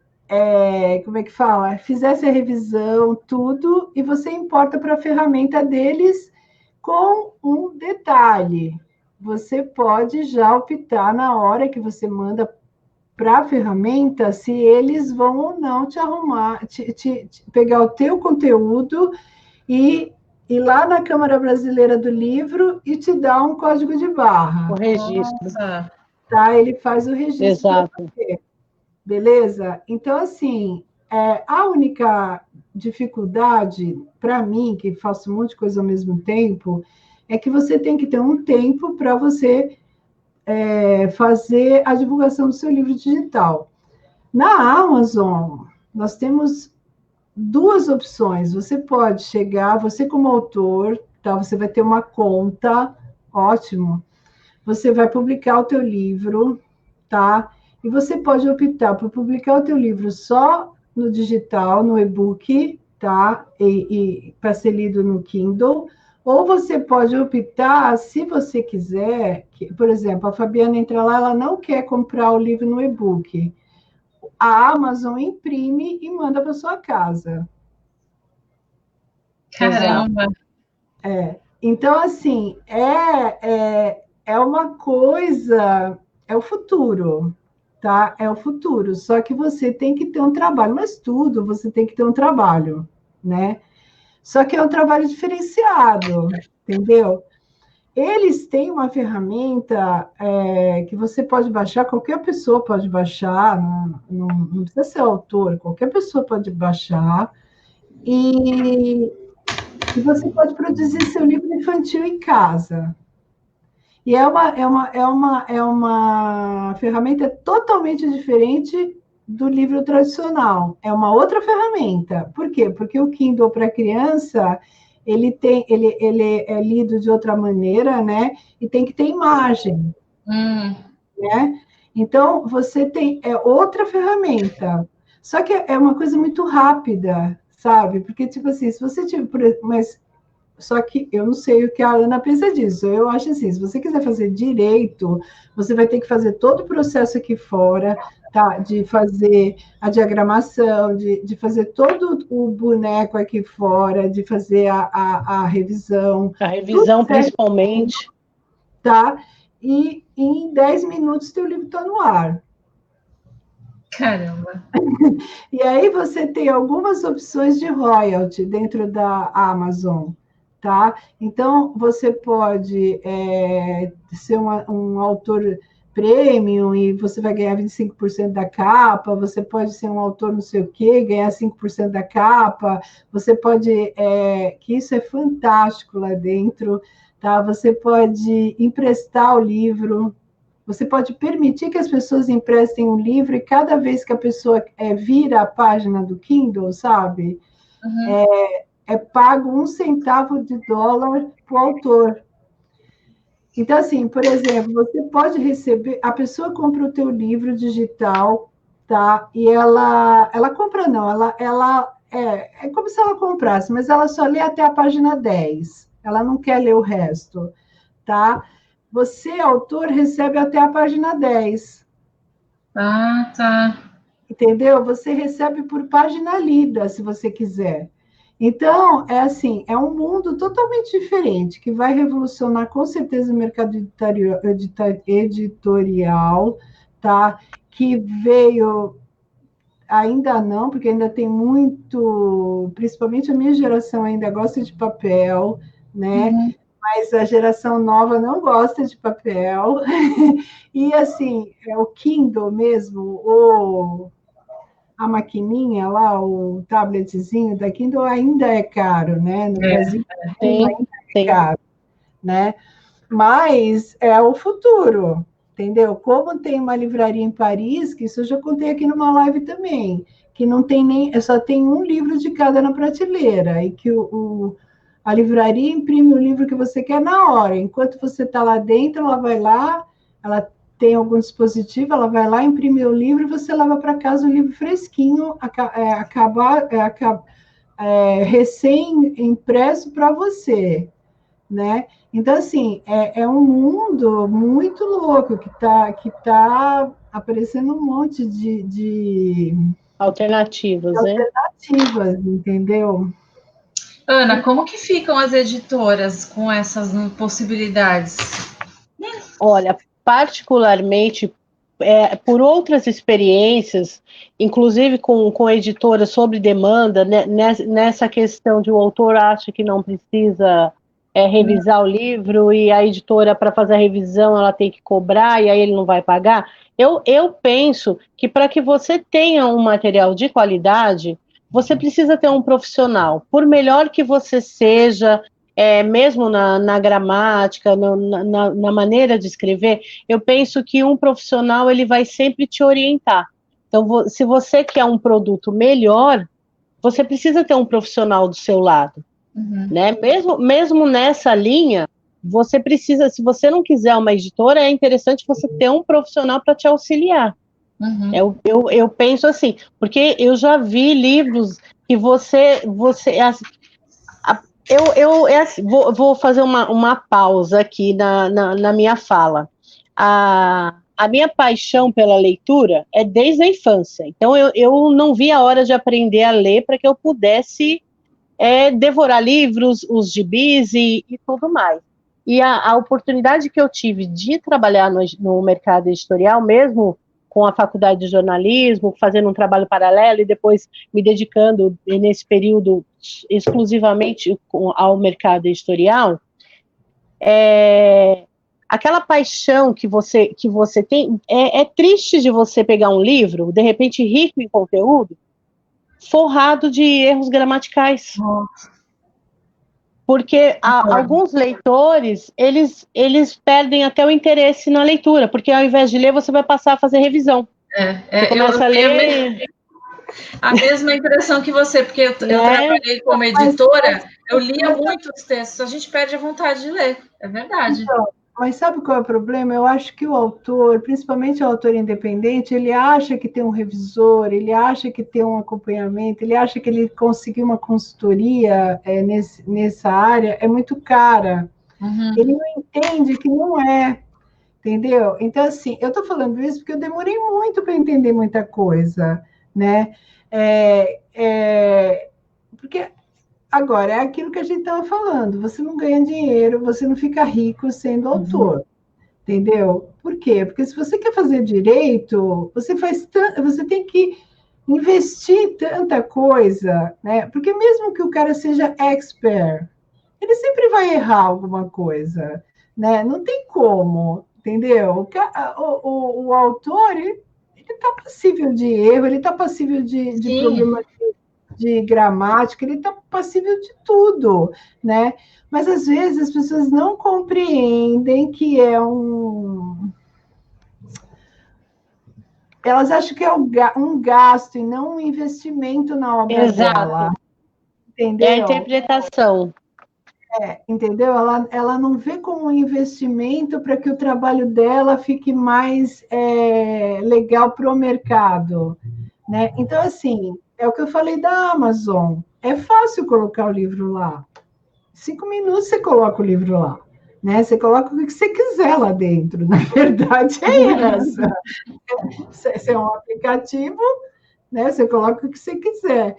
como é que fala? Fizesse a revisão, tudo, e você importa para a ferramenta deles com um detalhe. Você pode já optar na hora que você manda para a ferramenta se eles vão ou não te arrumar, pegar o teu conteúdo e ir lá na Câmara Brasileira do Livro e te dar um código de barra. O registro. Nossa. Tá? Ele faz o registro. Exato. Beleza? Então, assim, a única dificuldade, para mim, que faço um monte de coisa ao mesmo tempo, é que você tem que ter um tempo para você fazer a divulgação do seu livro digital. Na Amazon, nós temos duas opções. Você pode chegar, você como autor, tá? Você vai ter uma conta, ótimo. Você vai publicar o teu livro, tá? E você pode optar por publicar o teu livro só no digital, no e-book, tá? E para ser lido no Kindle. Ou você pode optar, se você quiser, por exemplo, a Fabiana entra lá, ela não quer comprar o livro no e-book. A Amazon imprime e manda para sua casa. Caramba! Então, assim, é uma coisa, é o futuro, tá? É o futuro, só que você tem que ter um trabalho, mas tudo você tem que ter um trabalho, né? Só que é um trabalho diferenciado, entendeu? Eles têm uma ferramenta que você pode baixar, qualquer pessoa pode baixar, não precisa ser autor, qualquer pessoa pode baixar, e você pode produzir seu livro infantil em casa. E é uma ferramenta totalmente diferente do livro tradicional. É uma outra ferramenta. Por quê? Porque o Kindle para criança, ele é lido de outra maneira, né? E tem que ter imagem, né? Então, você tem outra ferramenta. Só que é uma coisa muito rápida, sabe? Porque, tipo assim, se você tiver... Mas só que eu não sei o que a Ana pensa disso. Eu acho assim, se você quiser fazer direito, você vai ter que fazer todo o processo aqui fora, tá? De fazer a diagramação, de fazer todo o boneco aqui fora, de fazer a revisão. A revisão, principalmente. Tá? E em 10 minutos teu livro está no ar. Caramba! E aí você tem algumas opções de royalty dentro da Amazon, tá? Então, você pode ser um autor premium e você vai ganhar 25% da capa, você pode ser um autor não sei o quê, ganhar 5% da capa, você pode, que isso é fantástico lá dentro, tá? Você pode emprestar o livro, você pode permitir que as pessoas emprestem um livro e cada vez que a pessoa vira a página do Kindle, sabe? Uhum. É pago 1 centavo de dólar para o autor. Então, assim, por exemplo, você pode receber... A pessoa compra o teu livro digital, tá? E ela compra, não. É como se ela comprasse, mas ela só lê até a página 10. Ela não quer ler o resto, tá? Você, autor, recebe até a página 10. Ah, tá. Entendeu? Você recebe por página lida, se você quiser. Então, é assim, é um mundo totalmente diferente, que vai revolucionar com certeza o mercado editorial, tá? Que veio, ainda não, porque ainda tem muito, principalmente a minha geração ainda gosta de papel, né? Uhum. Mas a geração nova não gosta de papel. E, assim, o Kindle mesmo, a maquininha lá, o tabletzinho da Kindle ainda é caro, né? No Brasil ainda é caro, né? Mas é o futuro, entendeu? Como tem uma livraria em Paris, que isso eu já contei aqui numa live também, que não tem nem, só tem um livro de cada na prateleira, e que a livraria imprime o livro que você quer na hora. Enquanto você está lá dentro, ela vai lá, ela tem algum dispositivo, ela vai lá, imprime o livro e você leva para casa o livro fresquinho, recém-impresso para você, né? Então, assim, é um mundo muito louco que tá aparecendo um monte de Alternativas, né? alternativas, entendeu? Ana, como que ficam as editoras com essas possibilidades? Olha, particularmente por outras experiências, inclusive com editoras sobre demanda, né, nessa questão de o autor acha que não precisa revisar o livro e a editora, para fazer a revisão, ela tem que cobrar e aí ele não vai pagar. Eu penso que para que você tenha um material de qualidade, você precisa ter um profissional. Por melhor que você seja, mesmo na gramática, na maneira de escrever, eu penso que um profissional ele vai sempre te orientar. Então, se você quer um produto melhor, você precisa ter um profissional do seu lado. Uhum. Né? Mesmo nessa linha, você precisa, se você não quiser uma editora, é interessante você ter um profissional para te auxiliar. Uhum. Eu penso assim, porque eu já vi livros que vou fazer uma pausa aqui na minha fala. A minha paixão pela leitura é desde a infância. Então, eu não vi a hora de aprender a ler para que eu pudesse devorar livros, os gibis e tudo mais. E a oportunidade que eu tive de trabalhar no mercado editorial, mesmo com a faculdade de jornalismo, fazendo um trabalho paralelo e depois me dedicando nesse período exclusivamente ao mercado editorial, aquela paixão que você tem, é triste de você pegar um livro, de repente rico em conteúdo, forrado de erros gramaticais. Porque alguns leitores, eles perdem até o interesse na leitura, porque ao invés de ler, você vai passar a fazer revisão. Você começa a ler... A mesma impressão que você, porque eu trabalhei como editora, eu lia muitos textos, a gente perde a vontade de ler, é verdade. Então, mas sabe qual é o problema? Eu acho que o autor, principalmente o autor independente, ele acha que tem um revisor, ele acha que tem um acompanhamento, ele acha que ele conseguiu uma consultoria nessa área, é muito cara. Uhum. Ele não entende que não é. entendeu? Então, assim, eu estou falando isso porque eu demorei muito para entender muita coisa, né? Porque agora é aquilo que a gente estava falando, você não ganha dinheiro, você não fica rico sendo autor, entendeu? Por quê? Porque se você quer fazer direito, você tem que investir tanta coisa, né? Porque mesmo que o cara seja expert, ele sempre vai errar alguma coisa, né? Não tem como, entendeu? O autor, ele está passível de erro, ele está passível de problema de gramática, ele está passível de tudo, né? Mas às vezes as pessoas não compreendem que elas acham que é um gasto e não um investimento na obra dela. Entendeu? É a interpretação. Entendeu? Ela não vê como um investimento para que o trabalho dela fique mais legal para o mercado, né? Então, assim, é o que eu falei da Amazon. É fácil colocar o livro lá. 5 minutos você coloca o livro lá, né? Você coloca o que você quiser lá dentro. Na verdade, é essa. Você é um aplicativo, né? Você coloca o que você quiser.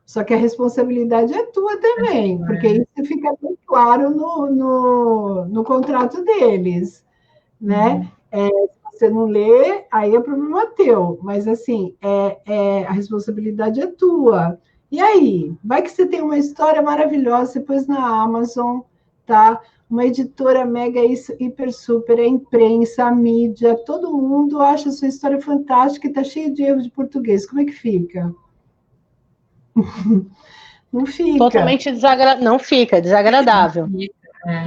Só que a responsabilidade é tua também, porque isso fica bem claro no contrato deles, né? Se você não lê, aí é problema teu. Mas, assim, a responsabilidade é tua. E aí? Vai que você tem uma história maravilhosa, depois na Amazon, tá? Uma editora mega, hiper, super, a imprensa, a mídia, todo mundo acha a sua história fantástica e tá cheio de erros de português. Como é que fica? Não fica. Totalmente não fica, desagradável.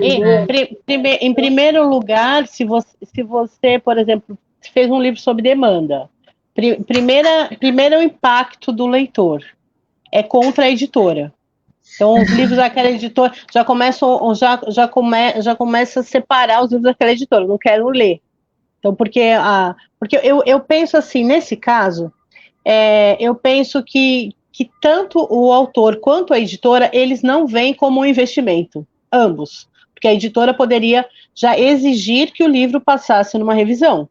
Em primeiro lugar, se você, por exemplo, fez um livro sobre demanda, primeiro o impacto do leitor é contra a editora. Então, os livros daquela editora já começa a separar os livros daquela editora, eu não quero ler. Então, porque eu penso assim, nesse caso, eu penso que tanto o autor quanto a editora, eles não veem como um investimento, ambos. Porque a editora poderia já exigir que o livro passasse numa revisão.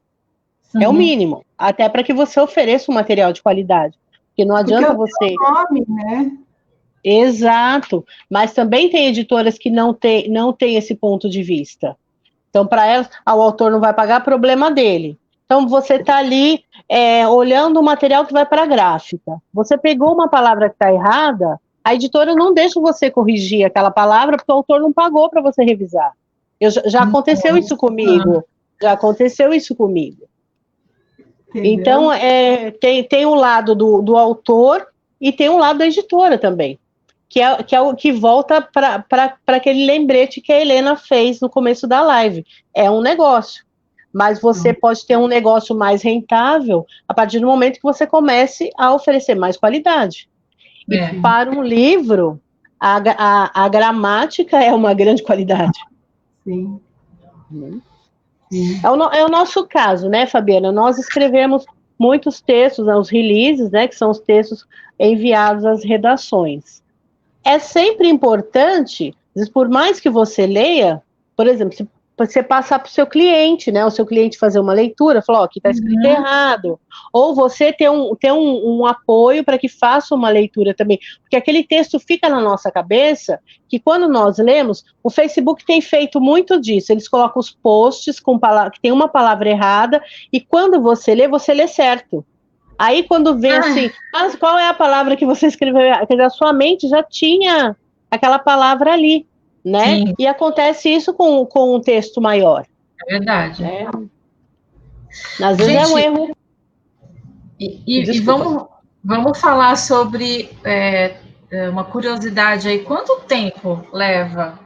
É o mínimo, até para que você ofereça um material de qualidade. Porque não adianta você... nome, né? Exato, mas também tem editoras que não tem esse ponto de vista. Então, para elas, o autor não vai pagar, problema dele. Então, você está ali olhando o material que vai para a gráfica. Você pegou uma palavra que está errada, a editora não deixa você corrigir aquela palavra porque o autor não pagou para você revisar. Já aconteceu isso comigo. Já aconteceu isso comigo. Entendeu? Então, tem o lado do autor e tem o lado da editora também, que é o que volta para aquele lembrete que a Helena fez no começo da live. É um negócio, mas você pode ter um negócio mais rentável a partir do momento que você comece a oferecer mais qualidade. E para um livro, a gramática é uma grande qualidade. Sim. É o nosso caso, né, Fabiana? Nós escrevemos muitos textos, os releases, né, que são os textos enviados às redações. É sempre importante, por mais que você leia, por exemplo, se você passar para o seu cliente, né? O seu cliente fazer uma leitura, falar, aqui está escrito errado. Ou você ter um apoio para que faça uma leitura também. Porque aquele texto fica na nossa cabeça, que quando nós lemos, o Facebook tem feito muito disso. Eles colocam os posts que tem uma palavra errada, e quando você lê certo. Aí, quando vê assim, mas qual é a palavra que você escreveu? Quer dizer, a sua mente já tinha aquela palavra ali, né? Sim. E acontece isso com um texto maior. É verdade. Né? Às vezes é um erro. E vamos falar sobre uma curiosidade aí. Quanto tempo leva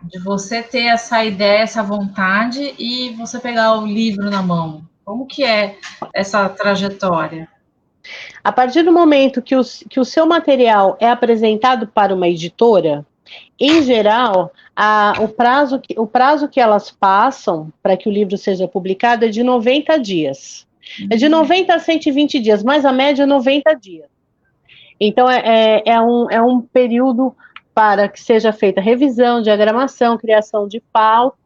de você ter essa ideia, essa vontade, e você pegar o livro na mão? Como que é essa trajetória? A partir do momento que o seu material é apresentado para uma editora, em geral, o prazo que elas passam para que o livro seja publicado é de 90 dias. É de 90 a 120 dias, mas a média é 90 dias. Então, é um período para que seja feita revisão, diagramação, criação de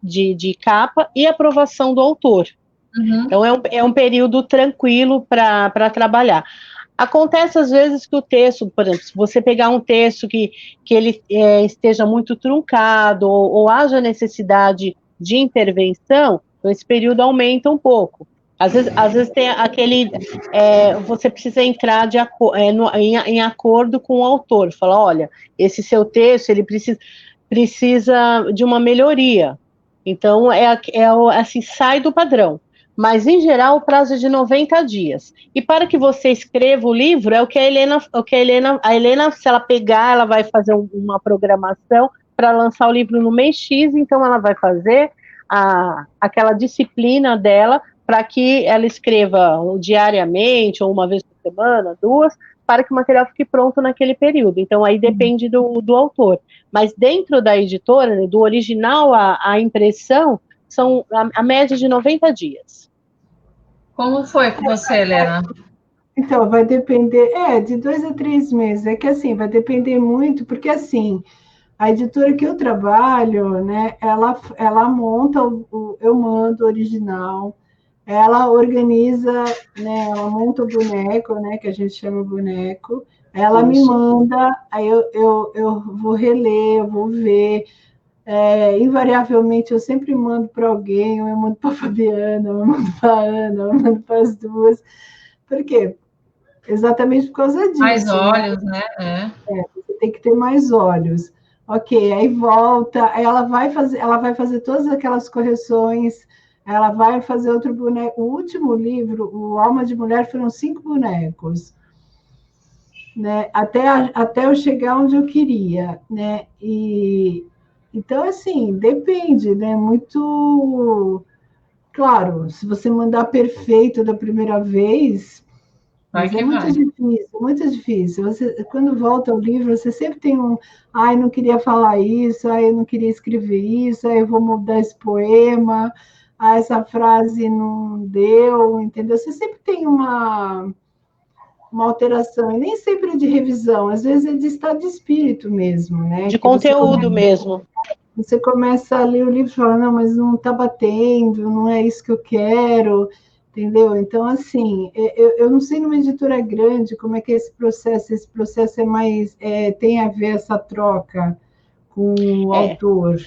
de capa e aprovação do autor. Uhum. Então, é um período tranquilo para trabalhar. Acontece, às vezes, que o texto, por exemplo, se você pegar um texto que ele esteja muito truncado ou haja necessidade de intervenção, então esse período aumenta um pouco. Às vezes tem aquele... você precisa entrar em acordo com o autor. Falar, olha, esse seu texto, ele precisa de uma melhoria. Então, assim, sai do padrão. Mas, em geral, o prazo é de 90 dias. E para que você escreva o livro, é o que a Helena, se ela pegar, ela vai fazer uma programação para lançar o livro no mês X, então ela vai fazer aquela disciplina dela para que ela escreva diariamente, ou uma vez por semana, 2, para que o material fique pronto naquele período. Então, aí depende do autor. Mas dentro da editora, né, do original à impressão, são a média de 90 dias. Como foi com você, Helena? Então, vai depender, de 2 a 3 meses. É que assim, vai depender muito, porque assim, a editora que eu trabalho, né, ela monta, eu mando o original, ela organiza, né, ela monta o boneco, né, que a gente chama boneco, ela me manda, aí eu vou reler, eu vou ver, invariavelmente eu sempre mando para alguém, eu mando para a Fabiana, eu mando para a Ana, eu mando para as duas. Por quê? Exatamente por causa disso. Mais olhos, né? Você tem que ter mais olhos. Ok, aí volta, aí ela vai fazer todas aquelas correções, ela vai fazer outro boneco. O último livro, o Alma de Mulher, foram 5 bonecos, né? Até eu chegar onde eu queria, né? Então, assim, depende, né? Muito claro, se você mandar perfeito da primeira vez, mas é muito difícil, muito difícil. Você, quando volta ao livro, você sempre tem ai, não queria falar isso, ai, eu não queria escrever isso, ai, eu vou mudar esse poema, ai, essa frase não deu, entendeu? Você sempre tem uma alteração, e nem sempre é de revisão, às vezes é de estado de espírito mesmo, né? De conteúdo mesmo. Você começa a ler o livro e fala, não, mas não está batendo, não é isso que eu quero, entendeu? Então, assim, eu não sei numa editora grande como é que é esse processo é mais, tem a ver essa troca com o autor,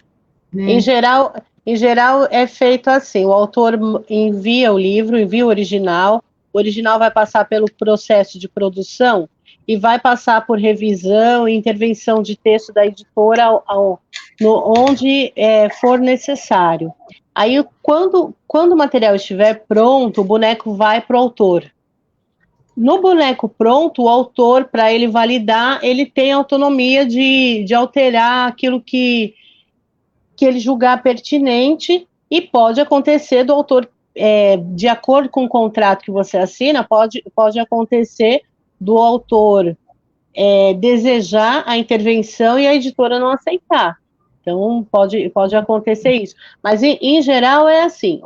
né? Em geral é feito assim, o autor envia o livro, envia o original vai passar pelo processo de produção e vai passar por revisão e intervenção de texto da editora onde for necessário. Aí, quando o material estiver pronto, o boneco vai para o autor. No boneco pronto, o autor, para ele validar, ele tem autonomia de alterar aquilo que ele julgar pertinente, e pode acontecer do autor, de acordo com o contrato que você assina, pode acontecer do autor desejar a intervenção e a editora não aceitar. Então, pode acontecer isso. Mas, em geral, é assim,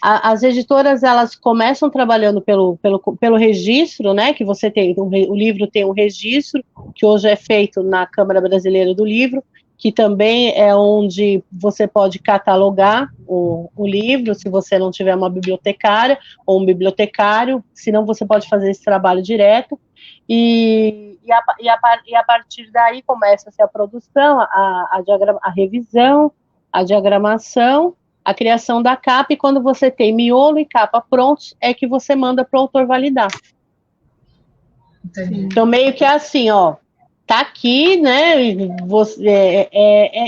as editoras, elas começam trabalhando pelo registro, né, que você tem, o livro tem um registro, que hoje é feito na Câmara Brasileira do Livro, que também é onde você pode catalogar o livro, se você não tiver uma bibliotecária ou um bibliotecário, senão você pode fazer esse trabalho direto, e a partir daí começa-se a produção, a revisão, a diagramação, a criação da capa, e quando você tem miolo e capa prontos, é que você manda para o autor validar. Entendi. Então, meio que é assim, ó, tá aqui, né,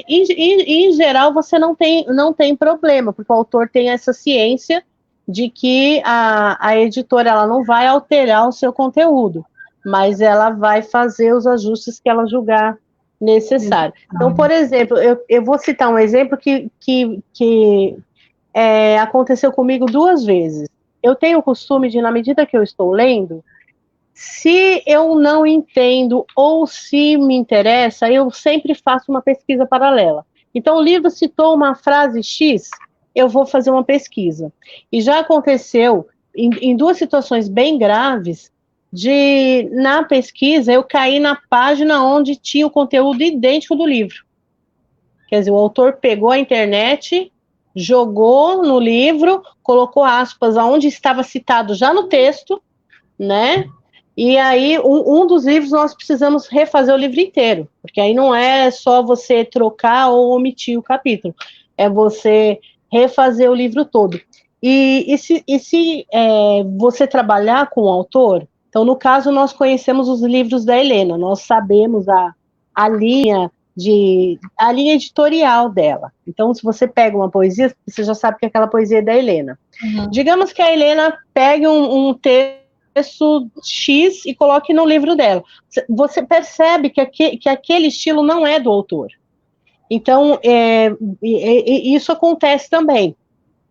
em geral você não tem problema, porque o autor tem essa ciência de que a editora, ela não vai alterar o seu conteúdo, mas ela vai fazer os ajustes que ela julgar necessário. Então, por exemplo, eu vou citar um exemplo que aconteceu comigo 2 vezes. Eu tenho o costume de, na medida que eu estou lendo, se eu não entendo ou se me interessa, eu sempre faço uma pesquisa paralela. Então, o livro citou uma frase X, eu vou fazer uma pesquisa. E já aconteceu, em 2 situações bem graves, na pesquisa, eu caí na página onde tinha o conteúdo idêntico do livro. Quer dizer, o autor pegou a internet, jogou no livro, colocou aspas aonde estava citado já no texto, né? E aí, um dos livros nós precisamos refazer o livro inteiro, porque aí não é só você trocar ou omitir o capítulo, é você refazer o livro todo. E se você trabalhar com o autor, então, no caso, nós conhecemos os livros da Helena, nós sabemos a linha editorial dela. Então, se você pega uma poesia, você já sabe que aquela poesia é da Helena. Uhum. Digamos que a Helena pegue um texto X e coloque no livro dela. Você percebe que aquele estilo não é do autor. Então, isso acontece também.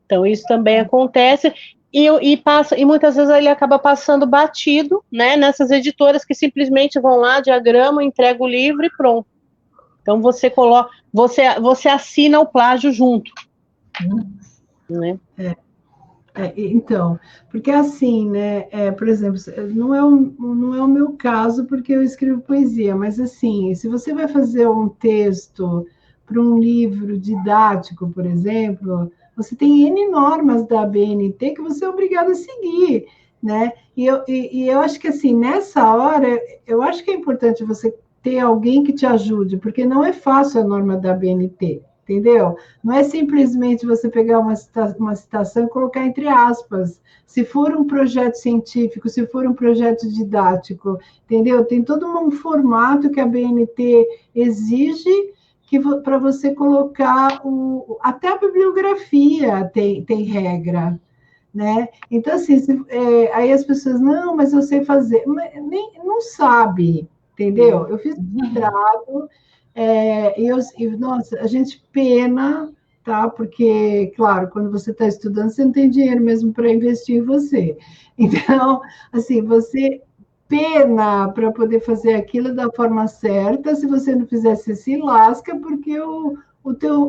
Então, isso também acontece, e muitas vezes ele acaba passando batido, né, nessas editoras que simplesmente vão lá, diagramam, entregam o livro e pronto. Então, você assina o plágio junto. Né? Então, porque assim, né, por exemplo, não é o meu caso, porque eu escrevo poesia, mas assim, se você vai fazer um texto para um livro didático, por exemplo, você tem N normas da ABNT que você é obrigado a seguir, né? E eu acho que assim, nessa hora, eu acho que é importante você ter alguém que te ajude, porque não é fácil a norma da ABNT. Entendeu? Não é simplesmente você pegar uma citação e colocar entre aspas. Se for um projeto científico, se for um projeto didático, entendeu? Tem todo um formato que a BNT exige para você colocar até a bibliografia tem regra, né? Então, assim, aí as pessoas, não, mas eu sei fazer. Mas não sabe, entendeu? Eu fiz mestrado. Nossa, a gente pena, tá? Porque, claro, quando você está estudando, você não tem dinheiro mesmo para investir em você. Então, assim, você pena para poder fazer aquilo da forma certa. Se você não fizer, você se lasca, porque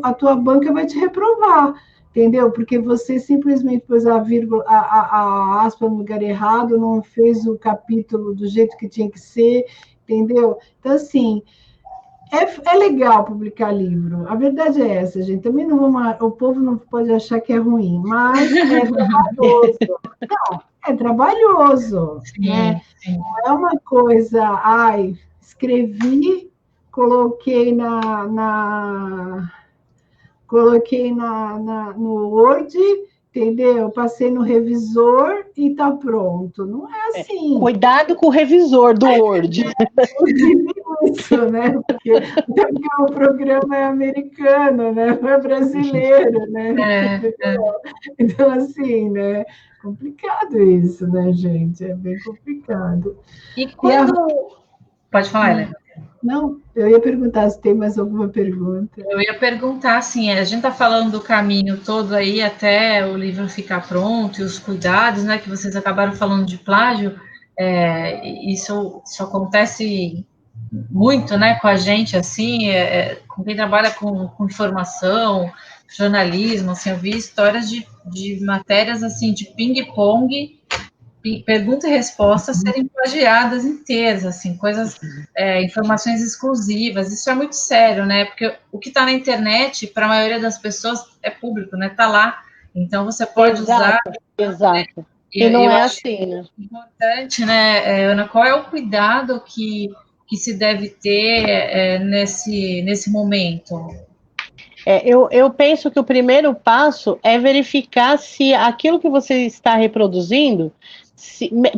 a tua banca vai te reprovar, entendeu? Porque você simplesmente pôs a vírgula, a aspa no lugar errado, não fez o capítulo do jeito que tinha que ser, entendeu? Então, assim, é legal publicar livro. A verdade é essa, gente. Também não vamos, o povo não pode achar que é ruim, mas é trabalhoso. Não, é trabalhoso, sim, né? Sim. Não é uma coisa, escrevi, coloquei no Word, entendeu? Passei no revisor e tá pronto. Não é assim. Cuidado com o revisor do Word. Isso, né? Porque o programa é americano, né? Não é brasileiro, né? Então, assim, né? Complicado isso, né, gente? É bem complicado. E quando... Pode falar, Helena. Não, eu ia perguntar se tem mais alguma pergunta. Eu ia perguntar, assim, a gente está falando do caminho todo aí até o livro ficar pronto e os cuidados, né, que vocês acabaram falando de plágio, isso acontece muito, né, com a gente, assim, com quem trabalha com informação, jornalismo, assim, eu vi histórias de matérias, assim, de ping-pong, pergunta e resposta serem plagiadas inteiras, assim, coisas, informações exclusivas, isso é muito sério, né, porque o que está na internet, para a maioria das pessoas, é público, né, está lá, então você pode usar... Exato, e não é assim, né? Importante, né, Ana, qual é o cuidado que se deve ter nesse momento? Eu penso que o primeiro passo é verificar se aquilo que você está reproduzindo,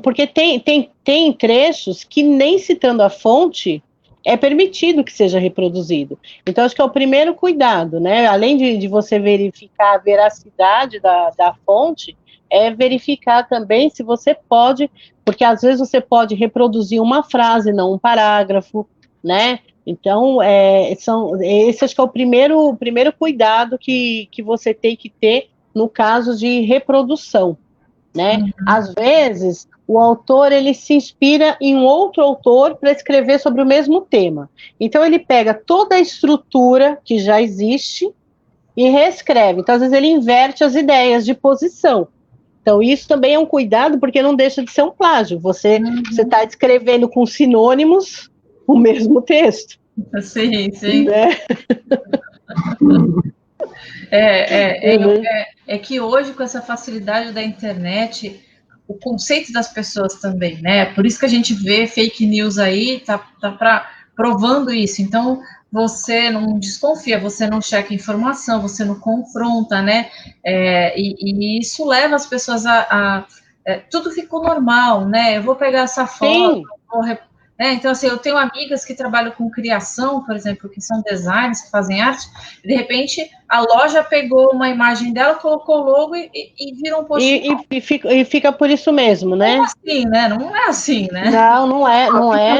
porque tem trechos que nem citando a fonte é permitido que seja reproduzido. Então, acho que é o primeiro cuidado, né? Além de você verificar a veracidade da fonte, é verificar também se você pode, porque às vezes você pode reproduzir uma frase, não um parágrafo, né? Então, esse acho que é o primeiro cuidado que você tem que ter no caso de reprodução, né? Uhum. Às vezes, o autor, ele se inspira em um outro autor para escrever sobre o mesmo tema. Então, ele pega toda a estrutura que já existe e reescreve. Então, às vezes, ele inverte as ideias de posição. Então, isso também é um cuidado, porque não deixa de ser um plágio. Você está escrevendo com sinônimos o mesmo texto. Sim, sim. Né? É que hoje, com essa facilidade da internet, o conceito das pessoas também, né? Por isso que a gente vê fake news aí, provando isso. Então, você não desconfia, você não checa informação, você não confronta, né? E isso leva as pessoas tudo ficou normal, né? Eu vou pegar essa foto, então, assim, eu tenho amigas que trabalham com criação, por exemplo, que são designers, que fazem arte, e de repente a loja pegou uma imagem dela, colocou o logo e virou um post. E fica por isso mesmo, né? Como assim, né? Não é assim, né? Não é.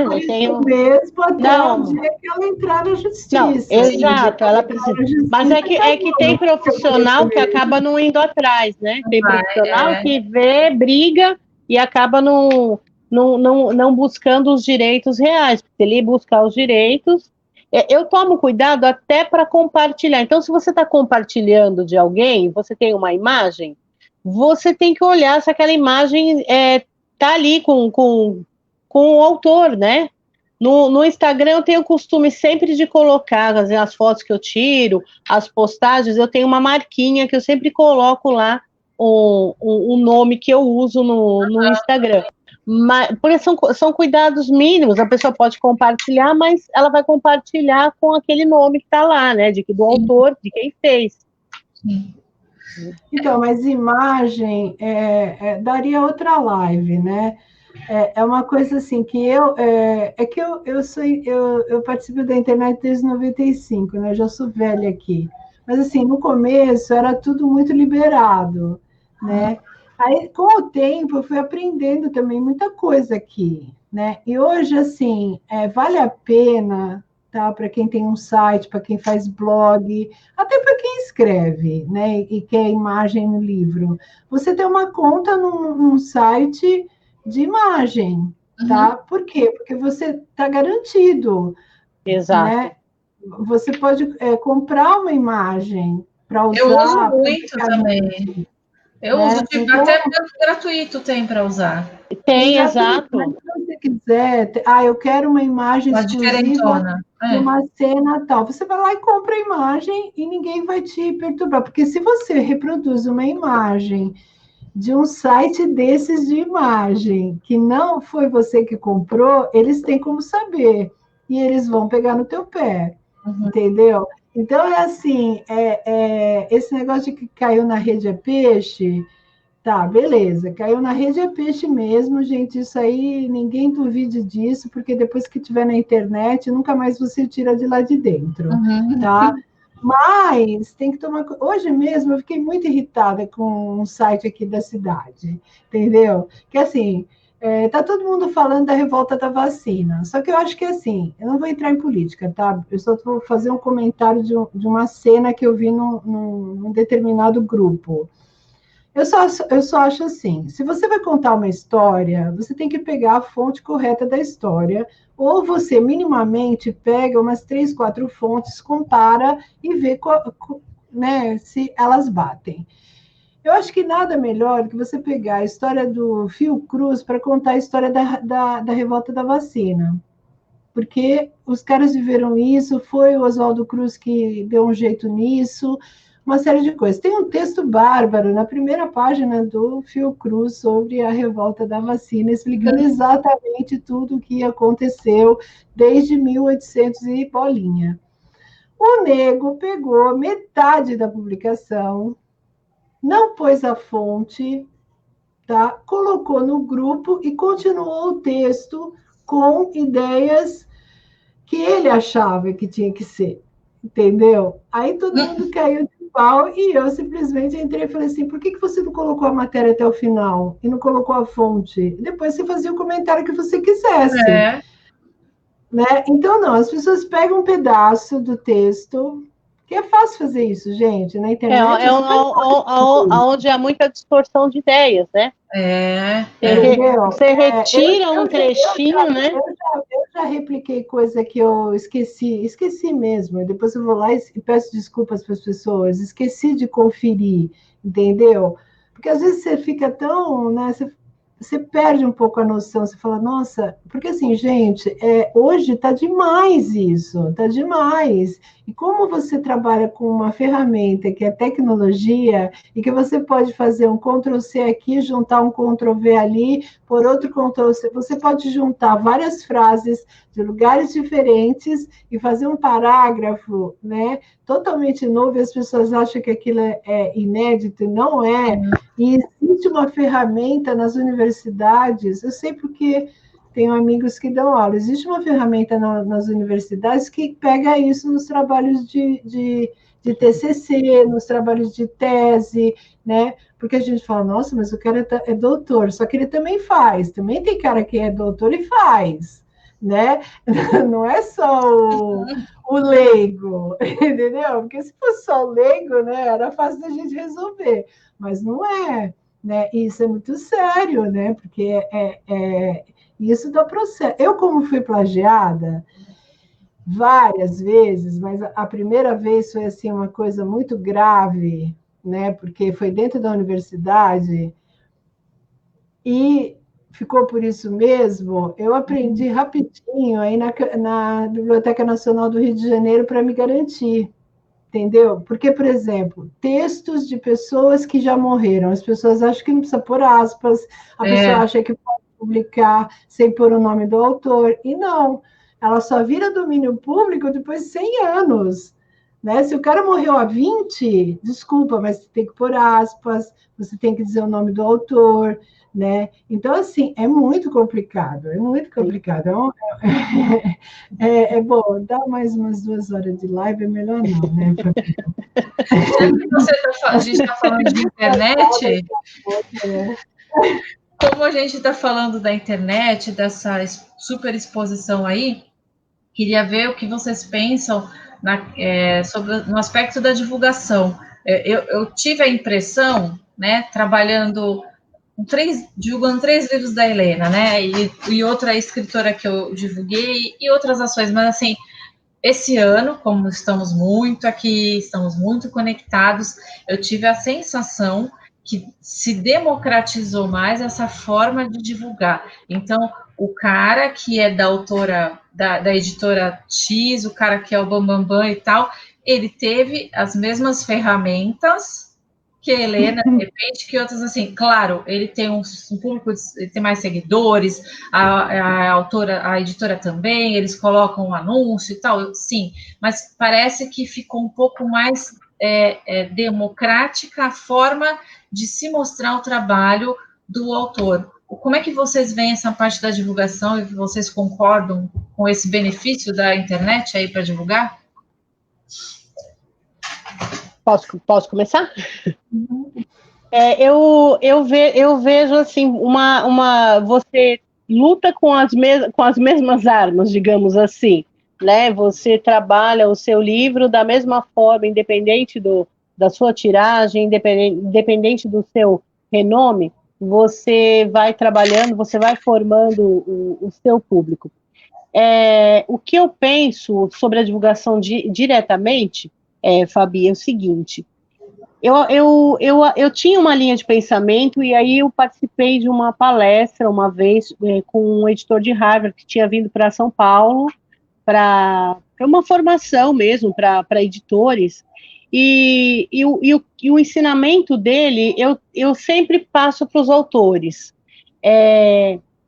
Por isso mesmo, até o dia que ela entrar na justiça. Não, exato, ela precisa. Mas é que tem profissional que acaba não indo atrás, né? Tem profissional que vê, briga e acaba não buscando os direitos reais. Se ele buscar os direitos, eu tomo cuidado até para compartilhar. Então, se você está compartilhando de alguém, você tem uma imagem, você tem que olhar se aquela imagem está ali com o autor, né? No Instagram eu tenho o costume sempre de colocar as fotos que eu tiro, as postagens, eu tenho uma marquinha que eu sempre coloco lá o nome que eu uso no Instagram. Mas, porque são cuidados mínimos, a pessoa pode compartilhar, mas ela vai compartilhar com aquele nome que está lá, né? Do autor, de quem fez. Sim. Então, mas imagem daria outra live, né? É uma coisa assim que eu participo da internet desde 95, né? Eu já sou velha aqui. Mas assim, no começo era tudo muito liberado, né? Aí, com o tempo, eu fui aprendendo também muita coisa aqui, né? E hoje, assim, vale a pena, tá? Para quem tem um site, para quem faz blog, até para quem escreve, né? E quer imagem no livro. Você tem uma conta num site de imagem, tá? Por quê? Porque você está garantido. Exato. Né? Você pode comprar uma imagem para usar. Eu uso muito também. Eu uso, então, até gratuito tem para usar. Tem, exato. Mas se você quiser, eu quero uma imagem exclusiva de uma cena tal. Você vai lá e compra a imagem e ninguém vai te perturbar. Porque se você reproduz uma imagem de um site desses de imagem, que não foi você que comprou, eles têm como saber. E eles vão pegar no teu pé. Entendeu? Então, é assim, esse negócio de que caiu na rede é peixe, tá, beleza, caiu na rede é peixe mesmo, gente, isso aí, ninguém duvide disso, porque depois que tiver na internet, nunca mais você tira de lá de dentro, tá? Mas tem que tomar... Hoje mesmo eu fiquei muito irritada com um site aqui da cidade, entendeu? Que assim... tá todo mundo falando da revolta da vacina. Só que eu acho que assim, eu não vou entrar em política, tá? Eu só vou fazer um comentário de uma cena que eu vi num determinado grupo. Eu só acho assim, se você vai contar uma história, você tem que pegar a fonte correta da história, ou você minimamente pega umas 3, 4 fontes, compara e vê né, se elas batem. Eu acho que nada melhor que você pegar a história do Fiocruz para contar a história da revolta da vacina. Porque os caras viveram isso, foi o Oswaldo Cruz que deu um jeito nisso, uma série de coisas. Tem um texto bárbaro na primeira página do Fiocruz sobre a revolta da vacina, explicando exatamente tudo o que aconteceu desde 1800 e bolinha. O nego pegou metade da publicação, não pôs a fonte, tá? Colocou no grupo e continuou o texto com ideias que ele achava que tinha que ser, entendeu? Aí todo mundo caiu de pau e eu simplesmente entrei e falei assim, por que você não colocou a matéria até o final e não colocou a fonte? Depois você fazia o comentário que você quisesse. Né? Então, não, as pessoas pegam um pedaço do texto, que é fácil fazer isso, gente, na internet. Onde há muita distorção de ideias, né? Você retira um trechinho, né? Eu já repliquei coisa que eu esqueci mesmo. Depois eu vou lá e peço desculpas para as pessoas, esqueci de conferir, entendeu? Porque às vezes você fica tão, né, você perde um pouco a noção, você fala, nossa, porque assim, gente, hoje está demais isso, está demais. E como você trabalha com uma ferramenta que é tecnologia, e que você pode fazer um Ctrl+C aqui, juntar um Ctrl+V ali, por outro Ctrl+C, você pode juntar várias frases de lugares diferentes e fazer um parágrafo, né, totalmente novo, e as pessoas acham que aquilo é inédito, e não é. E existe uma ferramenta nas universidades, eu sei porque tenho amigos que dão aula, existe uma ferramenta nas universidades que pega isso nos trabalhos de TCC, nos trabalhos de tese, né? Porque a gente fala, nossa, mas o cara é doutor, só que ele também faz, também tem cara que é doutor e faz, né? Não é só o leigo, entendeu? Porque se fosse só o leigo, né, era fácil da gente resolver, mas não é, né? Isso é muito sério, né? Porque isso dá processo. Eu, como fui plagiada várias vezes, mas a primeira vez foi assim uma coisa muito grave, né? Porque foi dentro da universidade e ficou por isso mesmo. Eu aprendi rapidinho aí na Biblioteca Nacional do Rio de Janeiro para me garantir. Entendeu? Porque, por exemplo, textos de pessoas que já morreram, as pessoas acham que não precisa pôr aspas, a pessoa acha que pode publicar sem pôr o nome do autor, e não, ela só vira domínio público depois de 100 anos. Né? Se o cara morreu há 20, desculpa, mas você tem que pôr aspas, você tem que dizer o nome do autor, né? Então, assim, é muito complicado, é muito complicado. É bom, dá mais umas 2 horas de live, é melhor não, né? A gente está falando de internet, como a gente está falando da internet, dessa super exposição aí, queria ver o que vocês pensam no aspecto da divulgação. Eu tive a impressão, né, trabalhando divulgando 3 livros da Helena, né, e outra escritora que eu divulguei, e outras ações, mas assim, esse ano, como estamos muito aqui, estamos muito conectados, eu tive a sensação que se democratizou mais essa forma de divulgar. Então, o cara que é da autora, da editora X, o cara que é o Bambambam e tal, ele teve as mesmas ferramentas que a Helena, de repente, que outras, assim, claro, ele tem um público, ele tem mais seguidores, a autora, a editora também, eles colocam um anúncio e tal, sim, mas parece que ficou um pouco mais democrática a forma de se mostrar o trabalho do autor. Como é que vocês veem essa parte da divulgação e que vocês concordam com esse benefício da internet aí para divulgar? Posso começar? Eu vejo assim, você luta com as mesmas armas, digamos assim, né? Você trabalha o seu livro da mesma forma, independente da sua tiragem, independente do seu renome, você vai trabalhando, você vai formando o seu público. O que eu penso sobre a divulgação diretamente, Fabi, é o seguinte: eu tinha uma linha de pensamento e aí eu participei de uma palestra uma vez com um editor de Harvard que tinha vindo para São Paulo para uma formação mesmo para editores e o ensinamento dele eu sempre passo para os autores.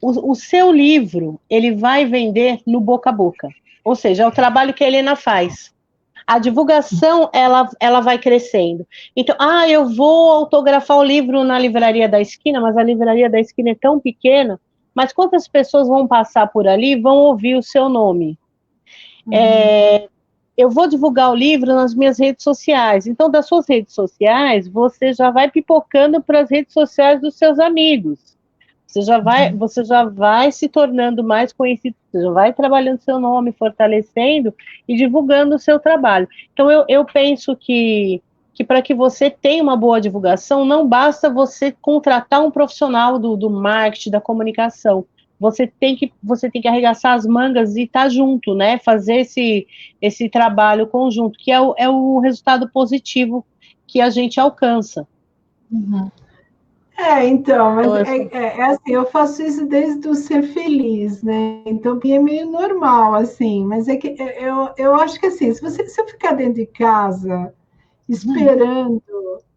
O seu livro ele vai vender no boca a boca, ou seja, é o trabalho que a Helena faz. A divulgação, ela vai crescendo. Então, eu vou autografar o livro na livraria da esquina, mas a livraria da esquina é tão pequena, mas quantas pessoas vão passar por ali e vão ouvir o seu nome? Eu vou divulgar o livro nas minhas redes sociais. Então, das suas redes sociais, você já vai pipocando para as redes sociais dos seus amigos. Você já vai se tornando mais conhecido, você já vai trabalhando seu nome, fortalecendo e divulgando o seu trabalho. Então, eu penso que para que você tenha uma boa divulgação, não basta você contratar um profissional do marketing, da comunicação. Você tem que arregaçar as mangas e estar junto, né? Fazer esse trabalho conjunto, que é o resultado positivo que a gente alcança. Uhum. Então, mas é assim, eu faço isso desde o ser feliz, né? Então, é meio normal, assim, mas é que eu acho que assim, se eu ficar dentro de casa esperando,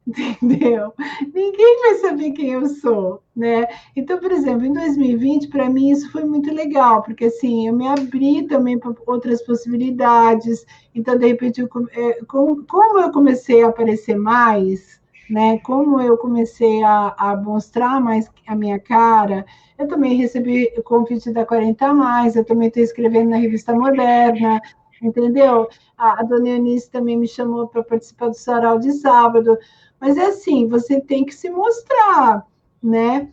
entendeu? Ninguém vai saber quem eu sou, né? Então, por exemplo, em 2020, para mim, isso foi muito legal, porque assim, eu me abri também para outras possibilidades. Então, de repente, como eu comecei a aparecer mais, né? Como eu comecei a mostrar mais a minha cara, eu também recebi o convite da 40 Mais, eu também estou escrevendo na Revista Moderna, entendeu? A dona Eunice também me chamou para participar do Sarau de sábado. Mas é assim, você tem que se mostrar, né?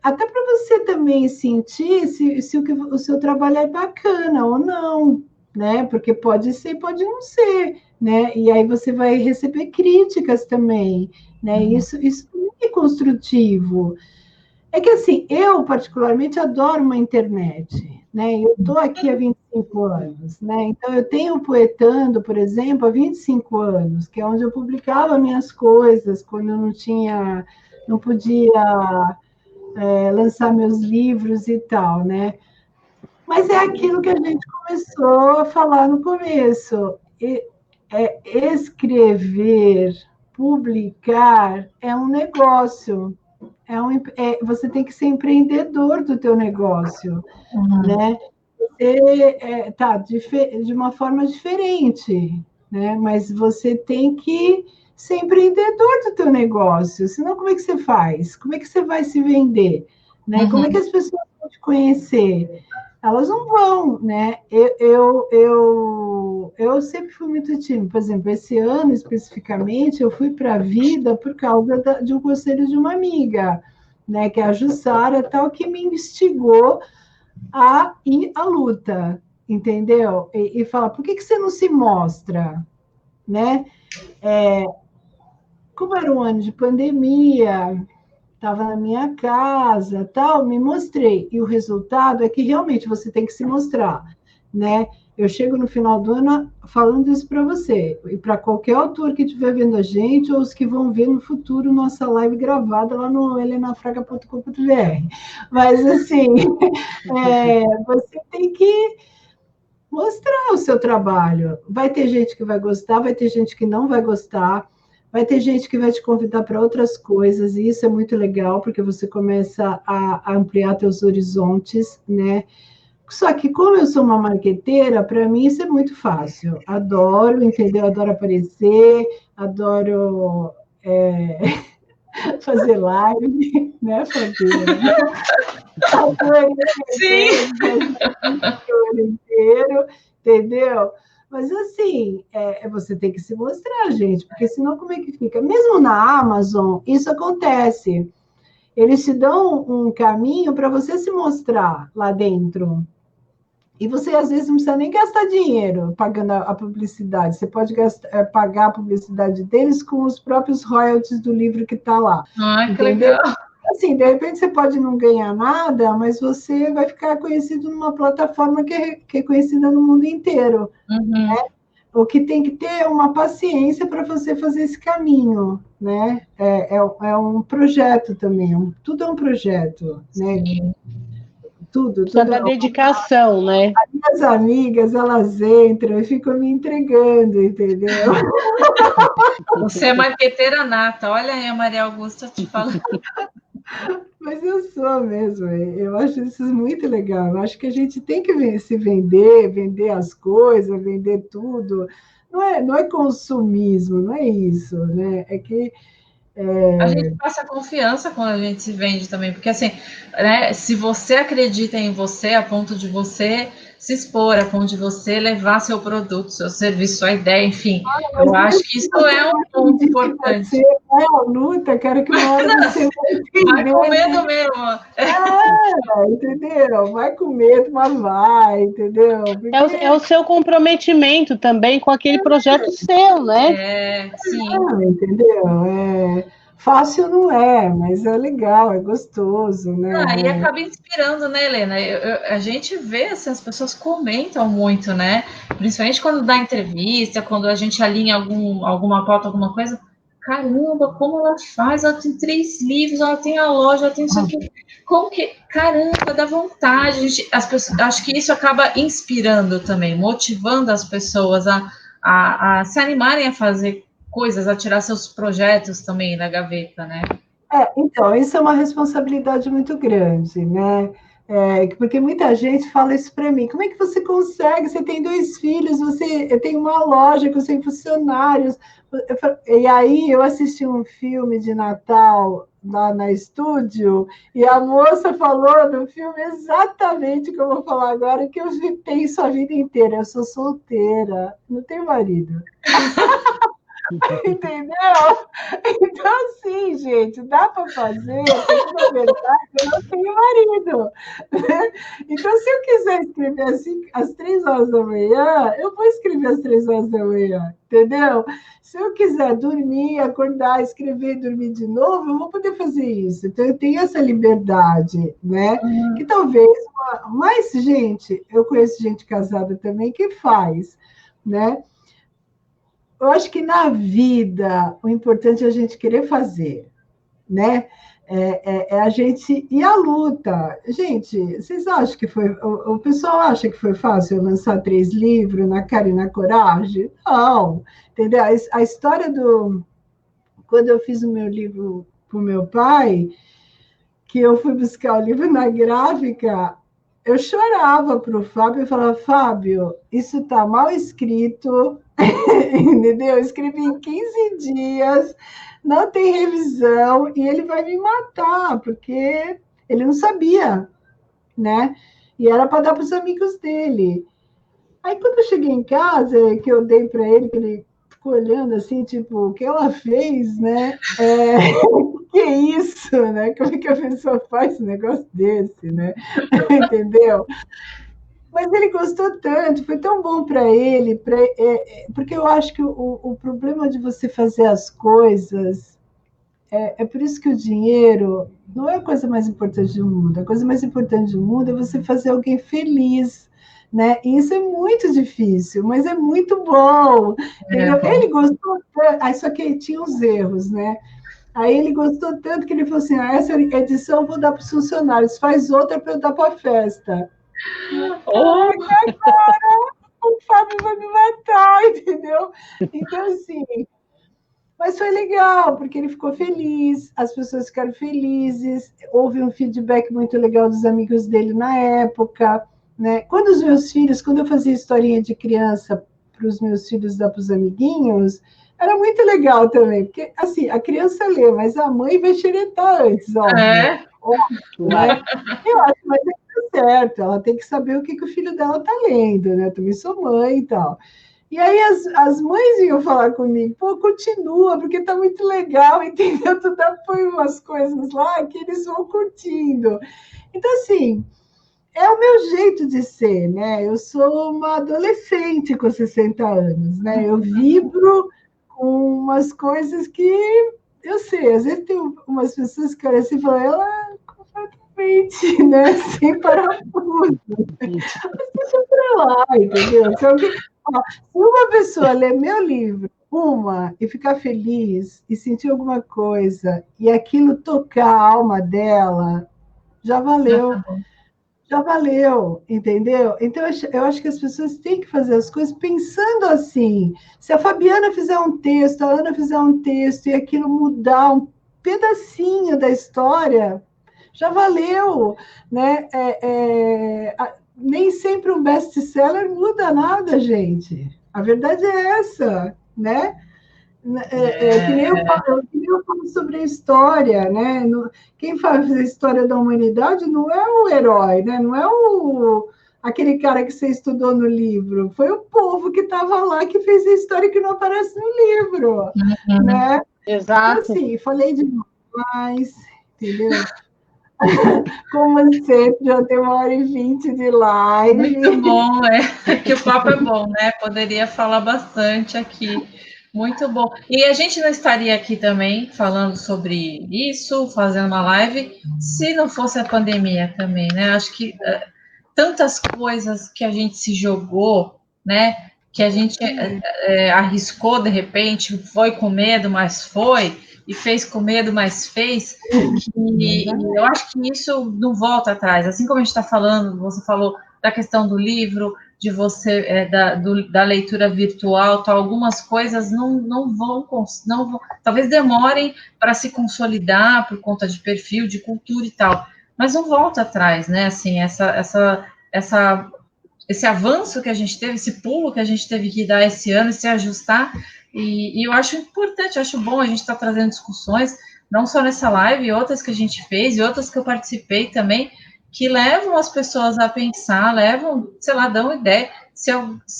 Até para você também sentir se o seu trabalho é bacana ou não, né? Porque pode ser, pode não ser, né? E aí você vai receber críticas também, né? Isso também é construtivo. É que assim, eu particularmente adoro uma internet, né? Eu estou aqui há 25 anos, né? Então eu tenho Poetando, por exemplo, há 25 anos, que é onde eu publicava minhas coisas quando eu não podia lançar meus livros e tal, né? Mas é aquilo que a gente começou a falar no começo. Escrever, publicar é um negócio. Você tem que ser empreendedor do teu negócio, né? Você tá de uma forma diferente, né? Mas você tem que ser empreendedor do teu negócio. Senão, como é que você faz? Como é que você vai se vender? Né? Como é que as pessoas vão te conhecer? Elas não vão, né? Eu sempre fui muito tímida. Por exemplo, esse ano especificamente, eu fui para a vida por causa de um conselho de uma amiga, né? Que é a Jussara, tal, que me instigou a ir à luta, entendeu? E fala, por que você não se mostra, né? Como era um ano de pandemia, estava na minha casa, tal, me mostrei. E o resultado é que realmente você tem que se mostrar, né? Eu chego no final do ano falando isso para você, e para qualquer autor que estiver vendo a gente, ou os que vão ver no futuro nossa live gravada lá no helenafraga.com.br. Mas, assim, você tem que mostrar o seu trabalho. Vai ter gente que vai gostar, vai ter gente que não vai gostar, vai ter gente que vai te convidar para outras coisas, e isso é muito legal, porque você começa a ampliar seus horizontes, né? Só que, como eu sou uma marqueteira, para mim isso é muito fácil. Adoro, entendeu? Adoro aparecer, adoro fazer live, né, Fabiana? Adoro o ano inteiro, entendeu? Mas, assim, você tem que se mostrar, gente, porque senão como é que fica? Mesmo na Amazon, isso acontece. Eles te dão um caminho para você se mostrar lá dentro. E você, às vezes, não precisa nem gastar dinheiro pagando a publicidade. Você pode pagar a publicidade deles com os próprios royalties do livro que está lá. Ah, que entendeu? legal. Assim, de repente você pode não ganhar nada, mas você vai ficar conhecido numa plataforma que é conhecida no mundo inteiro. Né? O que tem que ter é uma paciência para você fazer esse caminho. Né? É um projeto também, tudo é um projeto. Né? Tudo. Da dedicação, né? As minhas amigas, elas entram e ficam me entregando, entendeu? Você é marqueteira nata, olha aí a Maria Augusta te falando. Mas eu sou mesmo, eu acho isso muito legal. Eu acho que a gente tem que se vender as coisas, vender tudo. Não é consumismo, não é isso, né? É que a gente passa confiança quando a gente se vende também, porque assim, né, se você acredita em você, a ponto de você se expor, a ponto de você levar seu produto, seu serviço, sua ideia, enfim, eu acho que isso é um ponto importante. Você vai à luta, quero que uma hora você vai com medo mesmo. Entendeu? Vai com medo, mas vai, entendeu? Porque... É o seu comprometimento também com aquele projeto seu, né? Sim. Entendeu? Fácil não é, mas é legal, é gostoso, né? E acaba inspirando, né, Helena? A gente vê, assim, as pessoas comentam muito, né? Principalmente quando dá entrevista, quando a gente alinha alguma pauta, alguma coisa. caramba, como ela faz? Ela tem 3 livros, ela tem a loja, ela tem isso aqui. Como que, caramba, dá vontade. As pessoas, acho que isso acaba inspirando também, motivando as pessoas a se animarem a fazer coisas, a tirar seus projetos também da gaveta, né? Então, isso é uma responsabilidade muito grande, né? Porque muita gente fala isso para mim. Como é que você consegue? Você tem 2 filhos, você tem uma loja com 100 funcionários. E aí eu assisti um filme de Natal lá na estúdio e a moça falou no filme exatamente o que eu vou falar agora, que eu penso a vida inteira. Eu sou solteira, não tenho marido. Entendeu? Então, assim, gente, dá para fazer, porque na verdade eu não tenho marido. Então, se eu quiser escrever assim, às 3 horas da manhã, eu vou escrever às 3 horas da manhã, entendeu? Se eu quiser dormir, acordar, escrever e dormir de novo, eu vou poder fazer isso. Então, eu tenho essa liberdade, né? Que talvez. Mas, gente, eu conheço gente casada também que faz, né? Eu acho que na vida o importante é a gente querer fazer, né? A gente ir à luta. Gente, vocês acham que foi. O pessoal acha que foi fácil eu lançar 3 livros na cara e na coragem? Não, entendeu? A história do. Quando eu fiz o meu livro para o meu pai, que eu fui buscar o livro na gráfica, eu chorava para o Fábio e falava: Fábio, isso está mal escrito, entendeu? Eu escrevi em 15 dias, não tem revisão, e ele vai me matar, porque ele não sabia, né? E era para dar para os amigos dele. Aí, quando eu cheguei em casa, que eu dei para ele, que ele ficou olhando assim, tipo, o que ela fez, né? Que é isso, né? Como é que a pessoa faz um negócio desse, né? Entendeu? Mas ele gostou tanto, foi tão bom para ele, porque eu acho que o problema de você fazer as coisas é por isso que o dinheiro não é a coisa mais importante do mundo. A coisa mais importante do mundo é você fazer alguém feliz, né? E isso é muito difícil, mas é muito bom. Entendeu? Ele gostou tanto, só que tinha uns erros, né? Aí ele gostou tanto que ele falou assim: essa edição eu vou dar para os funcionários, faz outra para eu dar para a festa. Oh. Agora o Fábio vai me matar, entendeu? Então, assim, mas foi legal, porque ele ficou feliz, as pessoas ficaram felizes, houve um feedback muito legal dos amigos dele na época, né? Quando eu fazia historinha de criança para os meus filhos dar para os amiguinhos, era muito legal também, porque, assim, a criança lê, mas a mãe vai xeretar antes, óbvio. Óbvio, né? Eu acho, mas certo, ela tem que saber o que o filho dela está lendo, né? Eu também sou mãe e tal. E aí as mães iam falar comigo: pô, continua, porque está muito legal, entendeu? Tu põe umas coisas lá que eles vão curtindo. Então, assim, é o meu jeito de ser, né? Eu sou uma adolescente com 60 anos, né? Eu vibro com umas coisas que eu sei, às vezes tem umas pessoas que olham assim e falam: ela completamente, né? Sem parafuso. Mas deixa pra lá, entendeu? Se uma pessoa ler meu livro, e ficar feliz, e sentir alguma coisa, e aquilo tocar a alma dela, já valeu. Já valeu, entendeu? Então, eu acho que as pessoas têm que fazer as coisas pensando assim. Se a Fabiana fizer um texto, a Ana fizer um texto, e aquilo mudar um pedacinho da história, já valeu, né? Nem sempre um best-seller muda nada, gente. A verdade é essa, né? Que nem eu falo sobre a história, né? Quem faz a história da humanidade não é o herói, né? Não é aquele cara que você estudou no livro, foi o povo que estava lá que fez a história que não aparece no livro, né? Exato. Então, assim, falei demais, entendeu? Como sempre, já tem 1h20 de live. Muito bom, que o papo é bom, né? Poderia falar bastante aqui. Muito bom. E a gente não estaria aqui também falando sobre isso, fazendo uma live, se não fosse a pandemia também, né? Acho que tantas coisas que a gente se jogou, né? que a gente arriscou de repente, foi com medo, mas foi, e fez com medo, mas fez, e eu acho que isso não volta atrás, assim como a gente está falando, você falou da questão do livro, de você, da leitura virtual, tal, algumas coisas não vão, talvez demorem para se consolidar por conta de perfil, de cultura e tal, mas não volta atrás, né, assim, esse avanço que a gente teve, esse pulo que a gente teve que dar esse ano, se ajustar, e eu acho importante, eu acho bom a gente estar trazendo discussões, não só nessa live, outras que a gente fez, e outras que eu participei também, que levam as pessoas a pensar, levam, sei lá, dão ideia, se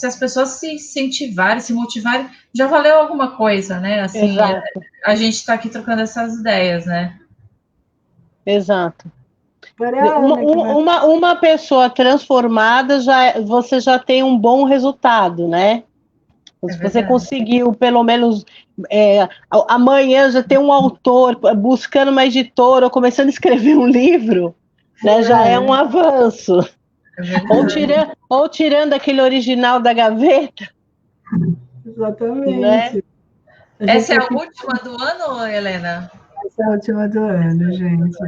as pessoas se incentivarem, se motivarem, já valeu alguma coisa, né, assim, a gente está aqui trocando essas ideias, né. Exato. Uma pessoa transformada, você já tem um bom resultado, né? Se você conseguiu, pelo menos, amanhã já ter um autor buscando uma editora ou começando a escrever um livro, né? Já é um avanço. Ou tirando aquele original da gaveta. Exatamente. Né? Essa é a última do ano, Helena? Essa é a última do ano, gente.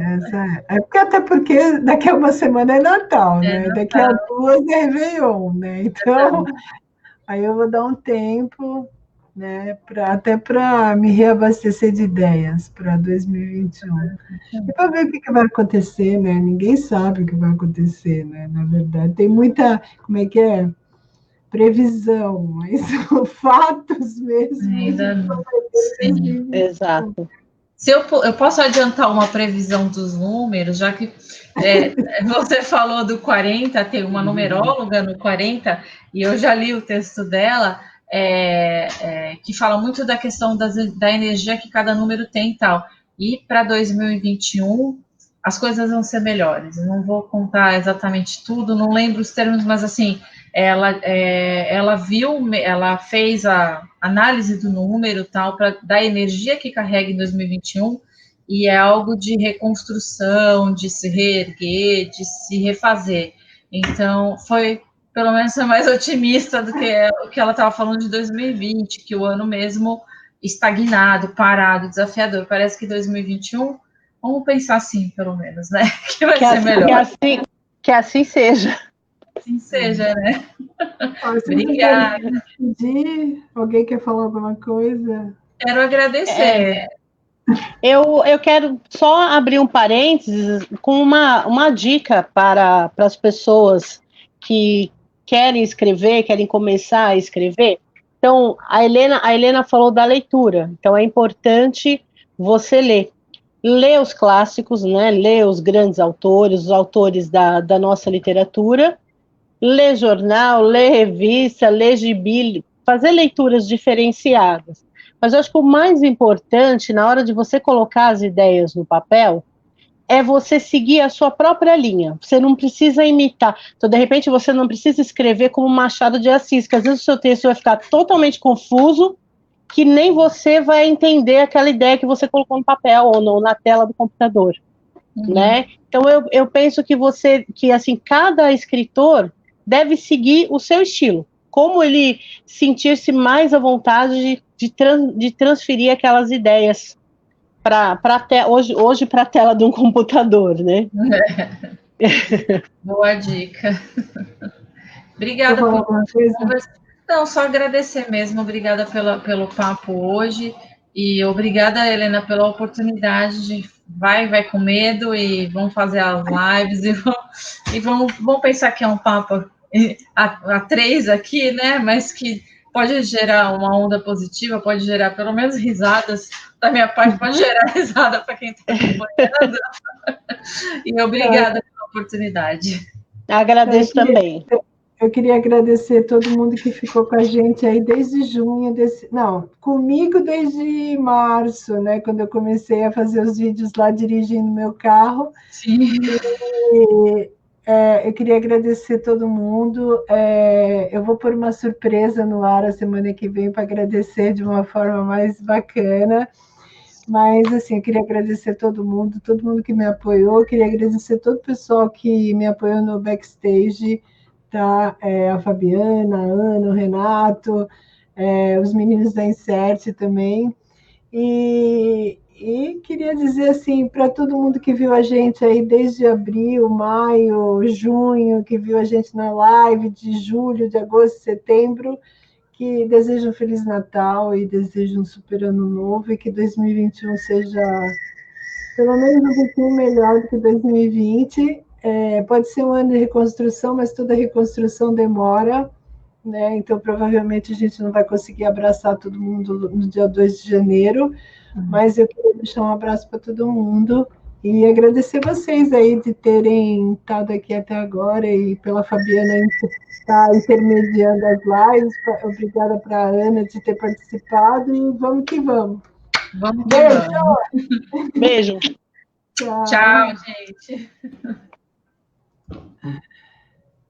Até porque daqui a uma semana é Natal, né? Daqui a 2 é Réveillon, né? Então, aí eu vou dar um tempo, né? Até para me reabastecer de ideias para 2021. E para ver o que vai acontecer, né? Ninguém sabe o que vai acontecer, né? Na verdade, tem muita, como é que é? Previsão, mas são fatos mesmo. Ainda não. Sim, exato. Se eu posso adiantar uma previsão dos números, já que você falou do 40, tem uma numeróloga no 40, e eu já li o texto dela, que fala muito da questão da energia que cada número tem e tal. E para 2021, as coisas vão ser melhores. Eu não vou contar exatamente tudo, não lembro os termos, mas assim, ela fez a análise do número tal, da energia que carrega em 2021, e é algo de reconstrução, de se reerguer, de se refazer. Então, foi pelo menos mais otimista do que o que ela estava falando de 2020, que o ano mesmo estagnado, parado, desafiador. Parece que 2021, vamos pensar assim, pelo menos, né? Que vai ser melhor. Que assim seja. Assim seja, né? Obrigada. Alguém quer falar alguma coisa? Quero agradecer. Eu quero só abrir um parênteses com uma dica para as pessoas que querem escrever, querem começar a escrever. Então, a Helena falou da leitura, então é importante você ler. Ler os clássicos, né? Ler os grandes autores, os autores da nossa literatura, ler jornal, ler revista, ler gibi, fazer leituras diferenciadas. Mas eu acho que o mais importante, na hora de você colocar as ideias no papel, é você seguir a sua própria linha. Você não precisa imitar. Então, de repente, você não precisa escrever como Machado de Assis, que às vezes o seu texto vai ficar totalmente confuso, que nem você vai entender aquela ideia que você colocou no papel ou na tela do computador. Né? Então, eu penso que assim, cada escritor deve seguir o seu estilo. Como ele sentir-se mais à vontade de transferir aquelas ideias hoje para a tela de um computador, né? Boa dica. Obrigada por conversa. Não, só agradecer mesmo. Obrigada pelo papo hoje. E obrigada, Helena, pela oportunidade de vai com medo e vamos fazer as lives e vamos pensar que é um papo a 3 aqui, né? Mas que pode gerar uma onda positiva, pode gerar pelo menos risadas da minha parte, pode gerar risada para quem está acompanhando. E obrigada pela oportunidade. Agradeço também. Eu queria agradecer todo mundo que ficou com a gente aí desde junho, comigo desde março, né? Quando eu comecei a fazer os vídeos lá dirigindo meu carro. Sim. Eu queria agradecer todo mundo. Eu vou pôr uma surpresa no ar a semana que vem para agradecer de uma forma mais bacana. Mas, assim, eu queria agradecer todo mundo que me apoiou. Eu queria agradecer todo o pessoal que me apoiou no backstage, tá? A Fabiana, a Ana, o Renato, os meninos da Insert também. E queria dizer assim, para todo mundo que viu a gente aí desde abril, maio, junho, que viu a gente na live de julho, de agosto, setembro, que desejo um Feliz Natal e desejo um super ano novo e que 2021 seja pelo menos um pouquinho melhor do que 2020. Pode ser um ano de reconstrução, mas toda reconstrução demora, né? Então, provavelmente, a gente não vai conseguir abraçar todo mundo no dia 2 de janeiro, mas eu queria deixar um abraço para todo mundo e agradecer vocês aí de terem estado aqui até agora e pela Fabiana estar intermediando as lives. Obrigada para a Ana de ter participado e vamos que vamos. Vamos que Beijo! vamos. Beijo. Tchau, Tchau, gente.